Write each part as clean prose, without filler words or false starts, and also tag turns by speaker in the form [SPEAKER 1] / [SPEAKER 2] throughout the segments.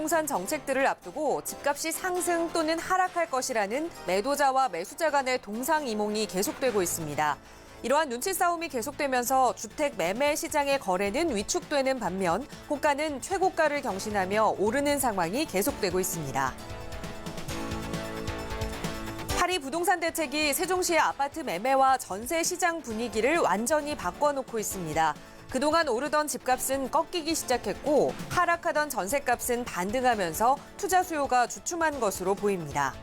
[SPEAKER 1] 부동산 정책들을 앞두고 집값이 상승 또는 하락할 것이라는 매도자와 매수자 간의 동상이몽이 계속되고 있습니다. 이러한 눈치 싸움이 계속되면서 주택 매매 시장의 거래는 위축되는 반면 호가는 최고가를 경신하며 오르는 상황이 계속되고 있습니다. 파리 부동산 대책이 세종시의 아파트 매매와 전세 시장 분위기를 완전히 바꿔놓고 있습니다. 그동안 오르던 집값은 꺾이기 시작했고 하락하던 전세값은 반등하면서 투자 수요가 주춤한 것으로 보입니다.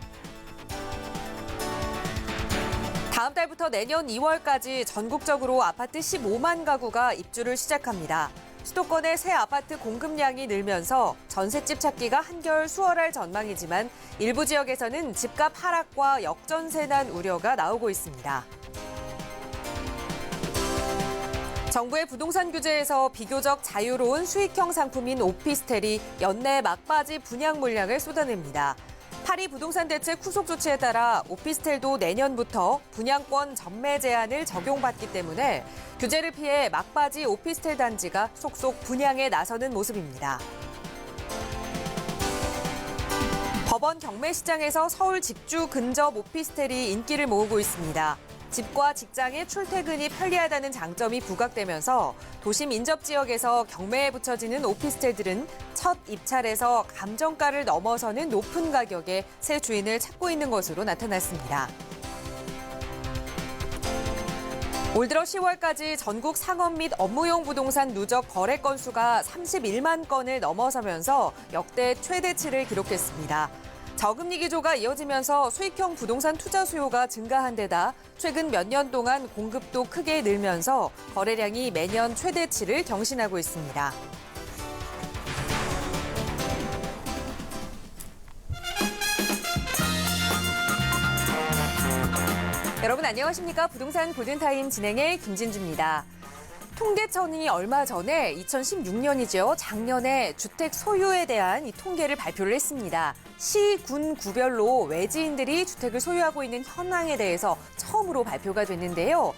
[SPEAKER 1] 다음 달부터 내년 2월까지 전국적으로 아파트 15만 가구가 입주를 시작합니다. 수도권의 새 아파트 공급량이 늘면서 전셋집 찾기가 한결 수월할 전망이지만 일부 지역에서는 집값 하락과 역전세 난 우려가 나오고 있습니다. 정부의 부동산 규제에서 비교적 자유로운 수익형 상품인 오피스텔이 연내 막바지 분양 물량을 쏟아냅니다. 파리 부동산 대책 후속 조치에 따라 오피스텔도 내년부터 분양권 전매 제한을 적용받기 때문에 규제를 피해 막바지 오피스텔 단지가 속속 분양에 나서는 모습입니다. 법원 경매 시장에서 서울 직주 근접 오피스텔이 인기를 모으고 있습니다. 집과 직장의 출퇴근이 편리하다는 장점이 부각되면서 도심 인접 지역에서 경매에 붙여지는 오피스텔들은 첫 입찰에서 감정가를 넘어서는 높은 가격에 새 주인을 찾고 있는 것으로 나타났습니다. 올 들어 10월까지 전국 상업 및 업무용 부동산 누적 거래 건수가 31만 건을 넘어서면서 역대 최대치를 기록했습니다. 저금리 기조가 이어지면서 수익형 부동산 투자 수요가 증가한 데다 최근 몇 년 동안 공급도 크게 늘면서 거래량이 매년 최대치를 경신하고 있습니다. 여러분 안녕하십니까? 부동산 골든타임 진행의 김진주입니다. 통계청이 얼마 전에 2016년이죠. 작년에 주택 소유에 대한 이 통계를 발표를 했습니다. 시, 군 구별로 외지인들이 주택을 소유하고 있는 현황에 대해서 처음으로 발표가 됐는데요.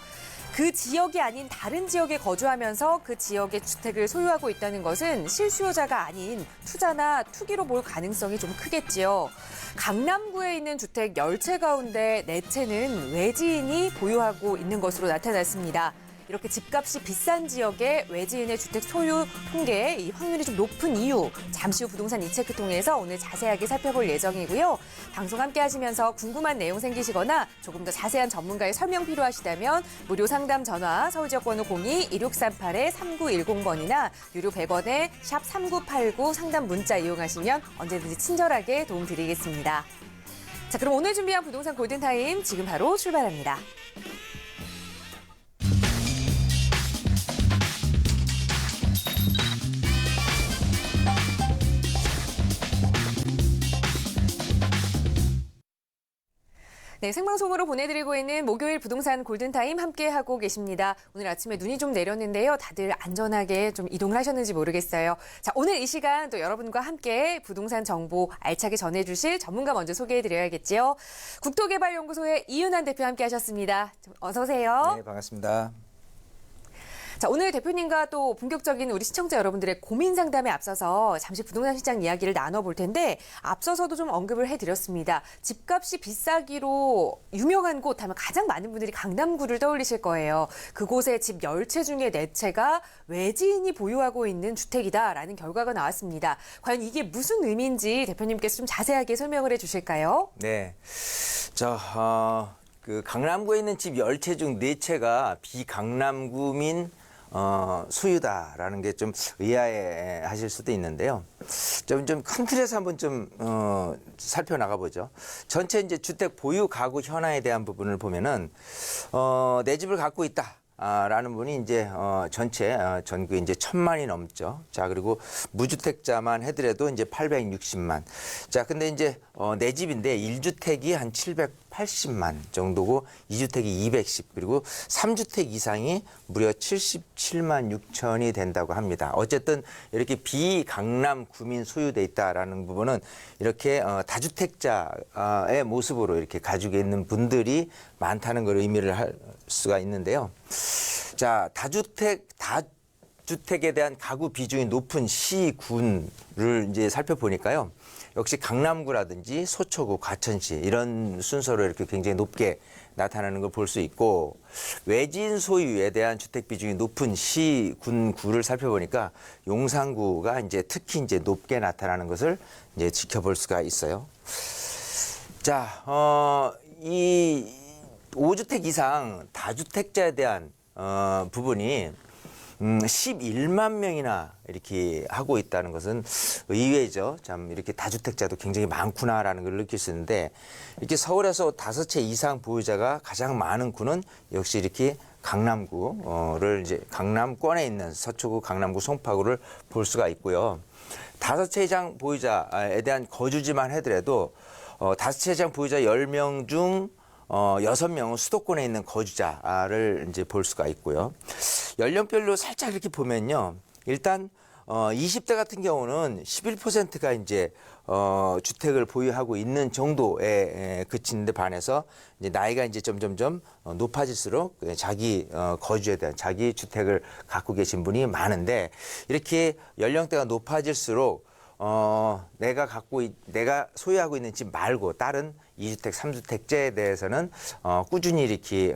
[SPEAKER 1] 그 지역이 아닌 다른 지역에 거주하면서 그 지역의 주택을 소유하고 있다는 것은 실수요자가 아닌 투자나 투기로 볼 가능성이 좀 크겠지요. 강남구에 있는 주택 10채 가운데 4채는 외지인이 보유하고 있는 것으로 나타났습니다. 이렇게 집값이 비싼 지역의 외지인의 주택 소유 통계의 이 확률이 좀 높은 이유, 잠시 후 부동산 이체크 통해서 오늘 자세하게 살펴볼 예정이고요. 방송 함께 하시면서 궁금한 내용 생기시거나 조금 더 자세한 전문가의 설명 필요하시다면 무료 상담 전화 서울지역번호 02-2638-3910번이나 유료 100원에 샵 3989 상담 문자 이용하시면 언제든지 친절하게 도움 드리겠습니다. 자, 그럼 오늘 준비한 부동산 골든타임 지금 바로 출발합니다. 네, 생방송으로 보내드리고 있는 목요일 부동산 골든타임 함께하고 계십니다. 오늘 아침에 눈이 좀 내렸는데요. 다들 안전하게 좀 이동을 하셨는지 모르겠어요. 자, 오늘 이 시간 또 여러분과 함께 부동산 정보 알차게 전해주실 전문가 먼저 소개해드려야겠지요. 국토개발연구소의 이윤환 대표 함께하셨습니다. 어서 오세요.
[SPEAKER 2] 네, 반갑습니다.
[SPEAKER 1] 자, 오늘 대표님과 또 본격적인 우리 시청자 여러분들의 고민 상담에 앞서서 잠시 부동산 시장 이야기를 나눠볼 텐데 앞서서도 좀 언급을 해드렸습니다. 집값이 비싸기로 유명한 곳 하면 가장 많은 분들이 강남구를 떠올리실 거예요. 그곳에 집 10채 중에 4채가 외지인이 보유하고 있는 주택이다라는 결과가 나왔습니다. 과연 이게 무슨 의미인지 대표님께서 좀 자세하게 설명을 해주실까요?
[SPEAKER 2] 네, 그 강남구에 있는 집 10채 중 4채가 비강남구민 소유다라는 게 좀 의아해 하실 수도 있는데요. 좀 큰 틀에서 한번 좀 살펴나가 보죠. 전체 이제 주택 보유 가구 현황에 대한 부분을 보면은 내 집을 갖고 있다. 라는 분이 이제 전체 전국에 이제 1,000만이 넘죠. 자, 그리고 무주택자만 해더라도 이제 860만. 자, 근데 이제 내 집인데 1주택이 한 780만 정도고 2주택이 210, 그리고 3주택 이상이 무려 77만 6천이 된다고 합니다. 어쨌든 이렇게 비강남 구민 소유돼 있다라는 부분은 이렇게 다주택자의 모습으로 이렇게 가지고 있는 분들이 많다는 걸 의미를 할 수가 있는데요. 자, 다주택에 대한 가구 비중이 높은 시군을 이제 살펴보니까요. 역시 강남구라든지 서초구, 과천시 이런 순서로 이렇게 굉장히 높게 나타나는 걸 볼 수 있고, 외진 소유에 대한 주택 비중이 높은 시, 군, 구를 살펴보니까 용산구가 이제 특히 이제 높게 나타나는 것을 이제 지켜볼 수가 있어요. 자, 이 5주택 이상 다주택자에 대한 부분이 11만 명이나 이렇게 하고 있다는 것은 의외죠. 참 이렇게 다주택자도 굉장히 많구나라는 걸 느낄 수 있는데, 이렇게 서울에서 5채 이상 보유자가 가장 많은 구는 역시 이렇게 강남구를 이제 강남권에 있는 서초구, 강남구, 송파구를 볼 수가 있고요. 5채 이상 보유자에 대한 거주지만 하더라도 5채 이상 보유자 10명 중 6명은 수도권에 있는 거주자를 이제 볼 수가 있고요. 연령별로 살짝 이렇게 보면요. 일단 20대 같은 경우는 11%가 이제 주택을 보유하고 있는 정도에 그치는데 반해서 이제 나이가 이제 점점점 높아질수록 자기 거주에 대한 자기 주택을 갖고 계신 분이 많은데, 이렇게 연령대가 높아질수록 내가 소유하고 있는 집 말고 다른 2주택, 3주택제에 대해서는 꾸준히 이렇게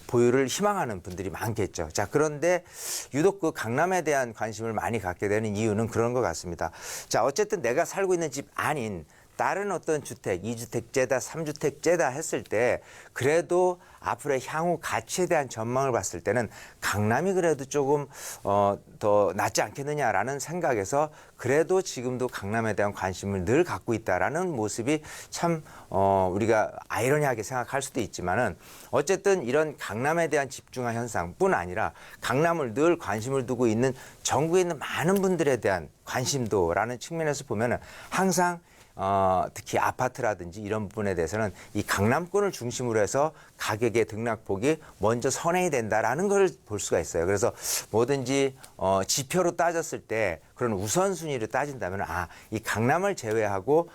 [SPEAKER 2] 보유를 희망하는 분들이 많겠죠. 자, 그런데 유독 그 강남에 대한 관심을 많이 갖게 되는 이유는 그런 것 같습니다. 자, 어쨌든 내가 살고 있는 집 아닌 다른 어떤 주택, 2주택제다, 3주택제다 했을 때 그래도 앞으로의 향후 가치에 대한 전망을 봤을 때는 강남이 그래도 조금 더 낫지 않겠느냐라는 생각에서 그래도 지금도 강남에 대한 관심을 늘 갖고 있다라는 모습이 참 우리가 아이러니하게 생각할 수도 있지만은, 어쨌든 이런 강남에 대한 집중화 현상뿐 아니라 강남을 늘 관심을 두고 있는 전국에 있는 많은 분들에 대한 관심도라는 측면에서 보면은 항상 특히 아파트라든지 이런 부분에 대해서는 이 강남권을 중심으로 해서 가격의 등락폭이 먼저 선행이 된다라는 걸 볼 수가 있어요. 그래서 뭐든지 지표로 따졌을 때 그런 우선순위를 따진다면 이 강남을 제외하고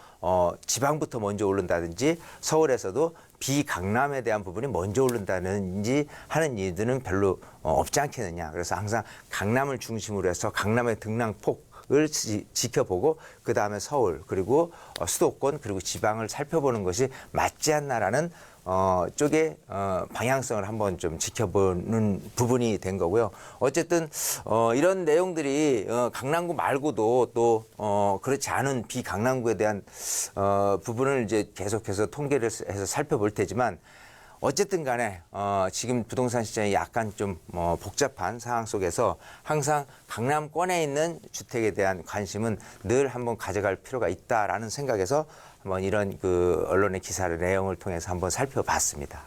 [SPEAKER 2] 지방부터 먼저 오른다든지 서울에서도 비강남에 대한 부분이 먼저 오른다든지 하는 일들은 별로 없지 않겠느냐. 그래서 항상 강남을 중심으로 해서 강남의 등락폭 을 지켜보고 그 다음에 서울 그리고 수도권 그리고 지방을 살펴보는 것이 맞지 않나라는 쪽의 방향성을 한번 좀 지켜보는 부분이 된 거고요. 어쨌든 이런 내용들이 강남구 말고도 또 그렇지 않은 비강남구에 대한 부분을 이제 계속해서 통계를 해서 살펴볼 테지만, 어쨌든 간에 지금 부동산 시장이 약간 좀 복잡한 상황 속에서 항상 강남권에 있는 주택에 대한 관심은 늘 한번 가져갈 필요가 있다라는 생각에서 한번 이런 그 언론의 기사를 내용을 통해서 한번 살펴봤습니다.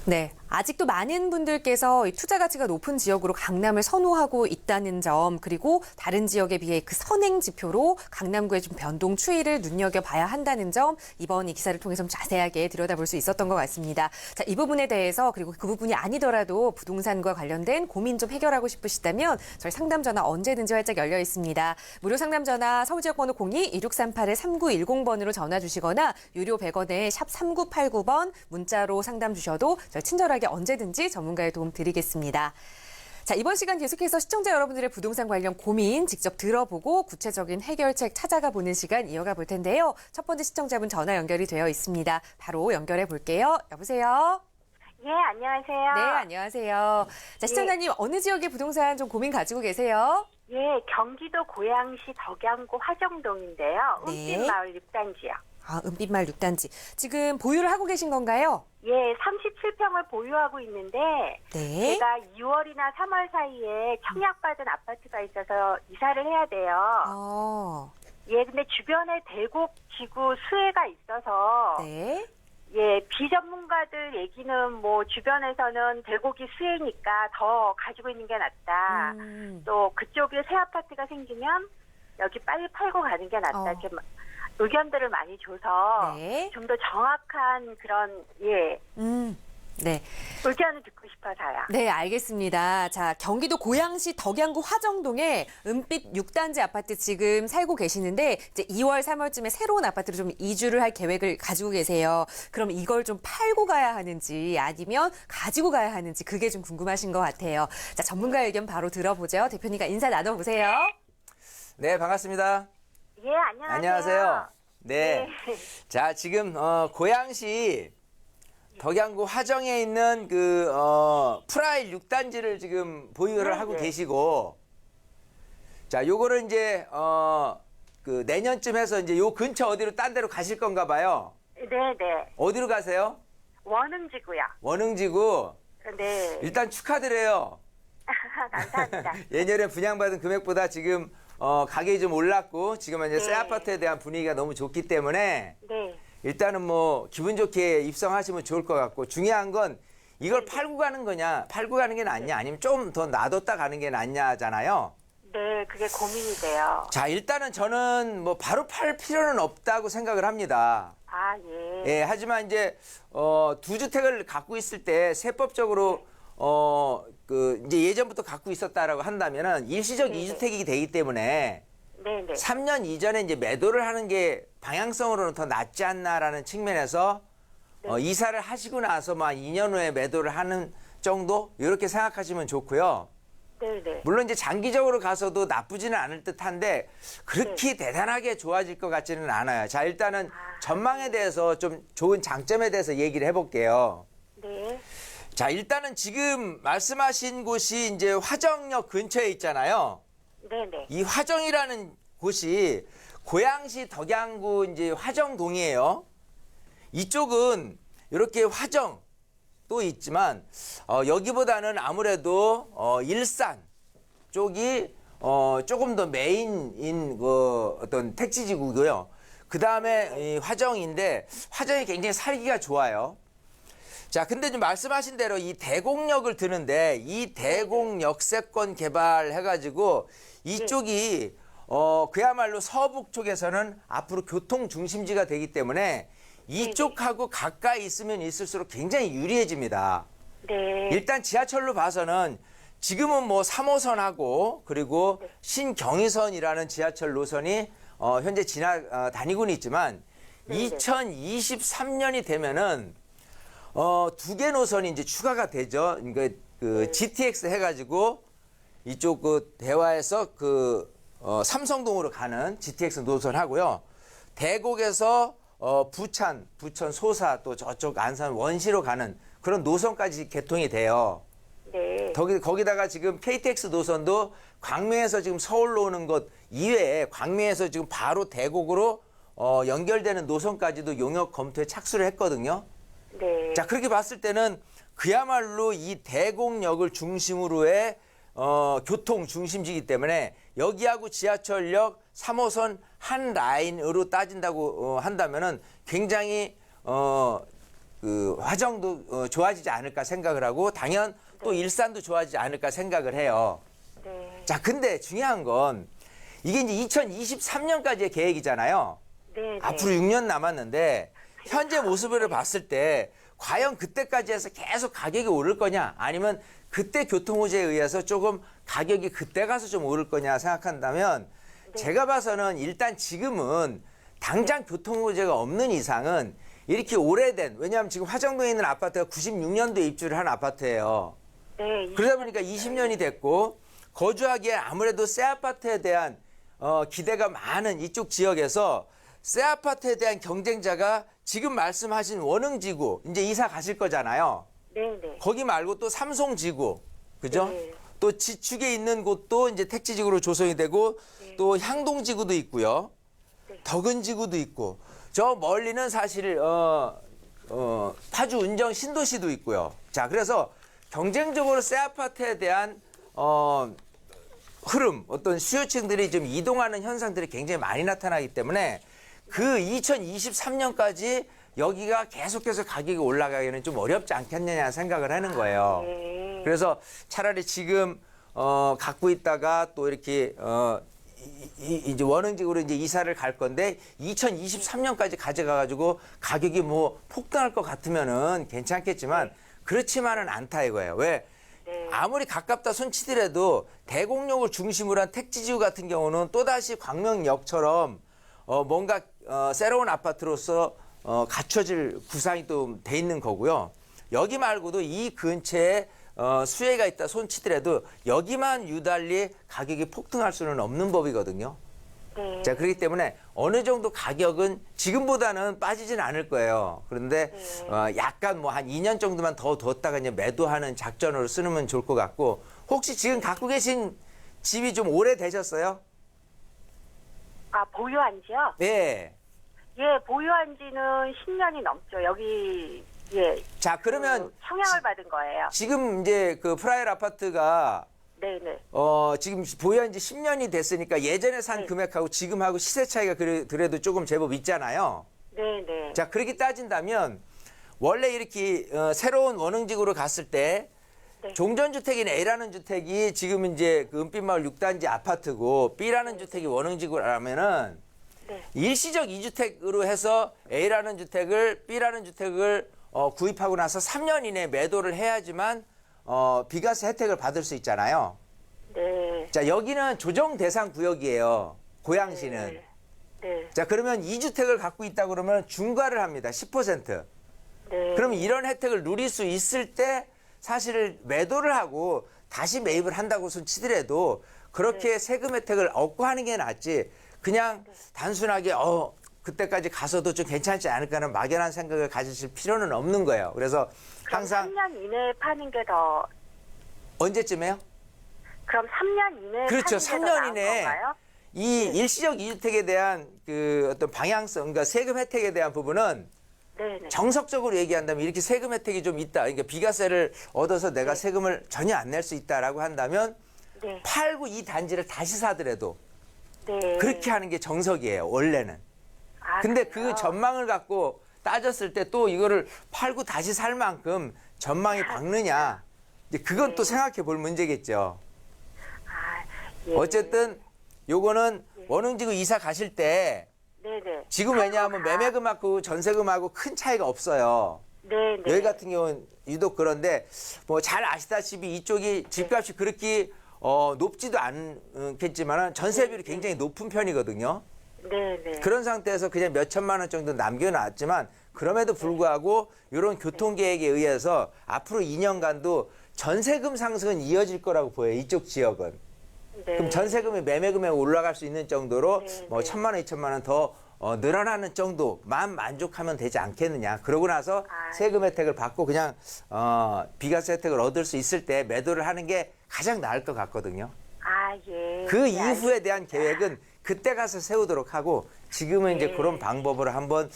[SPEAKER 1] 네, 아직도 많은 분들께서 이 투자 가치가 높은 지역으로 강남을 선호하고 있다는 점, 그리고 다른 지역에 비해 그 선행 지표로 강남구의 좀 변동 추이를 눈여겨봐야 한다는 점, 이번 이 기사를 통해서 좀 자세하게 들여다볼 수 있었던 것 같습니다. 자, 이 부분에 대해서, 그리고 그 부분이 아니더라도 부동산과 관련된 고민 좀 해결하고 싶으시다면 저희 상담 전화 언제든지 활짝 열려 있습니다. 무료 상담 전화 서울지역 번호 02-2638-3910번으로 전화 주시거나 유료 100원에 샵 3989번 문자로 상담 주셔도 저희 친절하게 언제든지 전문가의 도움 드리겠습니다. 자, 이번 시간 계속해서 시청자 여러분들의 부동산 관련 고민 직접 들어보고 구체적인 해결책 찾아가 보는 시간 이어가 볼 텐데요. 첫 번째 시청자분 전화 연결이 되어 있습니다. 바로 연결해 볼게요. 여보세요?
[SPEAKER 3] 예, 안녕하세요.
[SPEAKER 1] 네, 안녕하세요. 자, 시청자님 어느 지역의 부동산 좀 고민 가지고 계세요?
[SPEAKER 3] 예, 경기도 고양시 덕양구 화정동인데요.
[SPEAKER 1] 네.
[SPEAKER 3] 은빛마을 6단지요.
[SPEAKER 1] 은빛마을 6단지. 지금 보유를 하고 계신 건가요?
[SPEAKER 3] 예, 37평을 보유하고 있는데
[SPEAKER 1] 네.
[SPEAKER 3] 제가 2월이나 3월 사이에 청약받은 아파트가 있어서 이사를 해야 돼요. 예, 근데 주변에 대곡, 지구, 수해가 있어서
[SPEAKER 1] 네.
[SPEAKER 3] 예, 비전문가들 얘기는 뭐 주변에서는 대곡이 수해니까 더 가지고 있는 게 낫다. 또 그쪽에 새 아파트가 생기면 여기 빨리 팔고 가는 게 낫다. 이렇게 의견들을 많이 줘서
[SPEAKER 1] 네.
[SPEAKER 3] 좀 더 정확한 그런 예.
[SPEAKER 1] 네.
[SPEAKER 3] 의견을 듣고 싶어서요.
[SPEAKER 1] 네, 알겠습니다. 자, 경기도 고양시 덕양구 화정동에 은빛 6단지 아파트 지금 살고 계시는데 이제 2월, 3월쯤에 새로운 아파트로 좀 이주를 할 계획을 가지고 계세요. 그럼 이걸 좀 팔고 가야 하는지 아니면 가지고 가야 하는지 그게 좀 궁금하신 것 같아요. 자, 전문가 의견 바로 들어보죠. 대표님과 인사 나눠보세요.
[SPEAKER 2] 네, 반갑습니다.
[SPEAKER 3] 예, 안녕하세요.
[SPEAKER 2] 안녕하세요. 네.
[SPEAKER 3] 네.
[SPEAKER 2] 자, 지금 고양시 덕양구 화정에 있는 프라일 6단지를 지금 보유를 하고
[SPEAKER 3] 네.
[SPEAKER 2] 계시고, 자, 요거를 이제 내년쯤 해서 이제 요 근처 어디로 딴 데로 가실 건가 봐요.
[SPEAKER 3] 네.
[SPEAKER 2] 어디로 가세요?
[SPEAKER 3] 원흥지구요.
[SPEAKER 2] 원흥지구.
[SPEAKER 3] 네.
[SPEAKER 2] 일단 축하드려요.
[SPEAKER 3] 감사합니다.
[SPEAKER 2] 예년에 분양받은 금액보다 지금 가격이 좀 올랐고, 지금은 이제
[SPEAKER 3] 네.
[SPEAKER 2] 새 아파트에 대한 분위기가 너무 좋기 때문에
[SPEAKER 3] 네.
[SPEAKER 2] 일단은 뭐 기분 좋게 입성하시면 좋을 것 같고, 중요한 건 이걸 팔고 가는 거냐, 팔고 가는 게 낫냐, 아니면 좀 더 놔뒀다 가는 게 낫냐잖아요.
[SPEAKER 3] 네, 그게 고민이 돼요.
[SPEAKER 2] 자, 일단은 저는 뭐 바로 팔 필요는 없다고 생각을 합니다.
[SPEAKER 3] 아, 예.
[SPEAKER 2] 예, 하지만 이제 두 주택을 갖고 있을 때 세법적으로 이제 예전부터 갖고 있었다라고 한다면은 일시적
[SPEAKER 3] 네네.
[SPEAKER 2] 2주택이 되기 때문에
[SPEAKER 3] 네네.
[SPEAKER 2] 3년 이전에 이제 매도를 하는 게 방향성으로는 더 낫지 않나라는 측면에서 이사를 하시고 나서 막 2년 후에 매도를 하는 정도 이렇게 생각하시면 좋고요.
[SPEAKER 3] 네네.
[SPEAKER 2] 물론 이제 장기적으로 가서도 나쁘지는 않을 듯한데 그렇게 대단하게 좋아질 것 같지는 않아요. 자, 일단은 전망에 대해서 좀 좋은 장점에 대해서 얘기를 해볼게요.
[SPEAKER 3] 네.
[SPEAKER 2] 자, 일단은 지금 말씀하신 곳이 이제 화정역 근처에 있잖아요.
[SPEAKER 3] 네네.
[SPEAKER 2] 이 화정이라는 곳이 고양시 덕양구 이제 화정동이에요. 이쪽은 이렇게 화정도 있지만 여기보다는 아무래도 일산 쪽이 조금 더 메인인 어떤 택지지구고요. 그 다음에 이 화정인데 화정이 굉장히 살기가 좋아요. 자, 근데 좀 말씀하신 대로 이 대곡역을 드는데 이 대곡역세권 개발해가지고 이쪽이 그야말로 서북 쪽에서는 앞으로 교통 중심지가 되기 때문에 이쪽하고 가까이 있으면 있을수록 굉장히 유리해집니다.
[SPEAKER 3] 네.
[SPEAKER 2] 일단 지하철로 봐서는 지금은 뭐 3호선하고 그리고 신경의선이라는 지하철 노선이 현재 다니고는 있지만 2023년이 되면은 두 개 노선이 이제 추가가 되죠. 그러니까 GTX 해가지고 이쪽 대화에서 삼성동으로 가는 GTX 노선 하고요. 대곡에서 부천 소사 또 저쪽 안산 원시로 가는 그런 노선까지 개통이 돼요.
[SPEAKER 3] 네.
[SPEAKER 2] 거기다가 지금 KTX 노선도 광명에서 지금 서울로 오는 것 이외에 광명에서 지금 바로 대곡으로 연결되는 노선까지도 용역 검토에 착수를 했거든요.
[SPEAKER 3] 네.
[SPEAKER 2] 자, 그렇게 봤을 때는 그야말로 이 대곡역을 중심으로의 교통 중심지이기 때문에 여기하고 지하철역 3호선 한 라인으로 따진다고 한다면은 굉장히 화정도 좋아지지 않을까 생각을 하고 당연 또 일산도 좋아지지 않을까 생각을 해요.
[SPEAKER 3] 네.
[SPEAKER 2] 자, 근데 중요한 건 이게 이제 2023년까지의 계획이잖아요.
[SPEAKER 3] 네.
[SPEAKER 2] 앞으로 6년 남았는데 현재 모습을 봤을 때 과연 그때까지 해서 계속 가격이 오를 거냐 아니면 그때 교통호재에 의해서 조금 가격이 그때 가서 좀 오를 거냐 생각한다면 제가 봐서는 일단 지금은 당장 교통호재가 없는 이상은 이렇게 오래된 왜냐하면 지금 화정동에 있는 아파트가 96년도에 입주를 한 아파트예요.
[SPEAKER 3] 네.
[SPEAKER 2] 그러다 보니까 20년이 됐고 거주하기에 아무래도 새 아파트에 대한 기대가 많은 이쪽 지역에서 새 아파트에 대한 경쟁자가 지금 말씀하신 원흥지구 이제 이사 가실 거잖아요.
[SPEAKER 3] 네네.
[SPEAKER 2] 거기 말고 또 삼송지구, 그죠?
[SPEAKER 3] 네.
[SPEAKER 2] 또 지축에 있는 곳도 이제 택지지구로 조성이 되고 또 향동지구도 있고요. 덕은지구도 있고 저 멀리는 사실 파주 운정 신도시도 있고요. 자, 그래서 경쟁적으로 새 아파트에 대한 흐름, 어떤 수요층들이 좀 이동하는 현상들이 굉장히 많이 나타나기 때문에 그 2023년까지 여기가 계속해서 가격이 올라가기는 좀 어렵지 않겠느냐 생각을 하는 거예요.
[SPEAKER 3] 네.
[SPEAKER 2] 그래서 차라리 지금 갖고 있다가 또 이렇게 이제 원흥지구로 이제 이사를 갈 건데 2023년까지 가져가 가지고 가격이 뭐 폭등할 것 같으면은 괜찮겠지만 그렇지만은 않다 이거예요. 왜?
[SPEAKER 3] 네.
[SPEAKER 2] 아무리 가깝다 손치더라도 대곡역을 중심으로 한 택지지구 같은 경우는 또다시 광명역처럼 뭔가 새로운 아파트로서 갖춰질 구상이 또 돼 있는 거고요. 여기 말고도 이 근처에 수혜가 있다 손치더라도 여기만 유달리 가격이 폭등할 수는 없는 법이거든요.
[SPEAKER 3] 네.
[SPEAKER 2] 자, 그렇기 때문에 어느 정도 가격은 지금보다는 빠지진 않을 거예요. 그런데 약간 뭐 한 2년 정도만 더 뒀다가 이제 매도하는 작전으로 쓰면 좋을 것 같고, 혹시 지금 갖고 계신 집이 좀 오래되셨어요?
[SPEAKER 3] 아, 보유한 지요?
[SPEAKER 2] 네.
[SPEAKER 3] 예, 보유한 지는 10년이 넘죠. 여기, 예.
[SPEAKER 2] 자, 그러면
[SPEAKER 3] 청약을 받은 거예요.
[SPEAKER 2] 지금 이제 그 프라이얼 아파트가
[SPEAKER 3] 네네.
[SPEAKER 2] 지금 보유한 지 10년이 됐으니까 예전에 산
[SPEAKER 3] 네.
[SPEAKER 2] 금액하고 지금하고 시세 차이가 그래도 조금 제법 있잖아요.
[SPEAKER 3] 네네.
[SPEAKER 2] 자, 그렇게 따진다면 원래 이렇게 새로운 원흥지구로 갔을 때
[SPEAKER 3] 네.
[SPEAKER 2] 종전주택인 A라는 주택이 지금 이제 그 은빛마을 6단지 아파트고 B라는 주택이 원흥지구라면은
[SPEAKER 3] 네.
[SPEAKER 2] 일시적 2주택으로 해서 A라는 주택을 B라는 주택을 구입하고 나서 3년 이내에 매도를 해야지만 비과세 혜택을 받을 수 있잖아요.
[SPEAKER 3] 네.
[SPEAKER 2] 자, 여기는 조정 대상 구역이에요. 고양시는.
[SPEAKER 3] 네. 네.
[SPEAKER 2] 자, 그러면 2주택을 갖고 있다 그러면 중과를 합니다. 10%.
[SPEAKER 3] 네.
[SPEAKER 2] 그러면 이런 혜택을 누릴 수 있을 때 사실 매도를 하고 다시 매입을 한다고 치더라도 그렇게 세금 혜택을 얻고 하는 게 낫지, 그냥 단순하게 그때까지 가서도 좀 괜찮지 않을까 하는 막연한 생각을 가지실 필요는 없는 거예요. 그래서
[SPEAKER 3] 그럼
[SPEAKER 2] 항상
[SPEAKER 3] 3년 이내에 파는 게 더,
[SPEAKER 2] 언제쯤에요?
[SPEAKER 3] 그럼 3년 이내에
[SPEAKER 2] 그렇죠.
[SPEAKER 3] 파는 게 더
[SPEAKER 2] 3년
[SPEAKER 3] 나은
[SPEAKER 2] 이내에
[SPEAKER 3] 건가요?
[SPEAKER 2] 이 일시적 2주택에 대한 그 어떤 방향성, 그러니까 세금 혜택에 대한 부분은
[SPEAKER 3] 네네.
[SPEAKER 2] 정석적으로 얘기한다면 이렇게 세금 혜택이 좀 있다. 그러니까 비과세를 얻어서 내가 세금을 전혀 안 낼 수 있다라고 한다면
[SPEAKER 3] 네.
[SPEAKER 2] 팔고 이 단지를 다시 사더라도
[SPEAKER 3] 네.
[SPEAKER 2] 그렇게 하는 게 정석이에요, 원래는.
[SPEAKER 3] 아,
[SPEAKER 2] 근데
[SPEAKER 3] 그래요?
[SPEAKER 2] 그 전망을 갖고 따졌을 때 또 이거를 팔고 다시 살 만큼 전망이 밝느냐, 이제 그건 또 생각해 볼 문제겠죠.
[SPEAKER 3] 아, 예.
[SPEAKER 2] 어쨌든 요거는 원흥지구 이사 가실 때
[SPEAKER 3] 네네.
[SPEAKER 2] 지금 왜냐하면 매매금하고 전세금하고 큰 차이가 없어요.
[SPEAKER 3] 네네.
[SPEAKER 2] 여기 같은 경우는 유독 그런데 뭐 잘 아시다시피 이쪽이 집값이 그렇게 높지도 않겠지만 전세비율이 굉장히 높은 편이거든요.
[SPEAKER 3] 네네.
[SPEAKER 2] 그런 상태에서 그냥 몇 천만 원 정도 남겨놨지만 그럼에도 불구하고 이런 교통계획에 의해서 앞으로 2년간도 전세금 상승은 이어질 거라고 보여요, 이쪽 지역은.
[SPEAKER 3] 네.
[SPEAKER 2] 그럼 전세금이 매매금에 올라갈 수 있는 정도로
[SPEAKER 3] 네,
[SPEAKER 2] 뭐
[SPEAKER 3] 네.
[SPEAKER 2] 1,000만 원, 2,000만 원 더 늘어나는 정도만 만족하면 되지 않겠느냐. 그러고 나서
[SPEAKER 3] 아,
[SPEAKER 2] 세금 혜택을 받고 그냥 비과세 혜택을 얻을 수 있을 때 매도를 하는 게 가장 나을 것 같거든요.
[SPEAKER 3] 아, 예.
[SPEAKER 2] 그
[SPEAKER 3] 네,
[SPEAKER 2] 이후에 대한 계획은 그때 가서 세우도록 하고 지금은 이제
[SPEAKER 3] 네.
[SPEAKER 2] 그런 방법으로 한번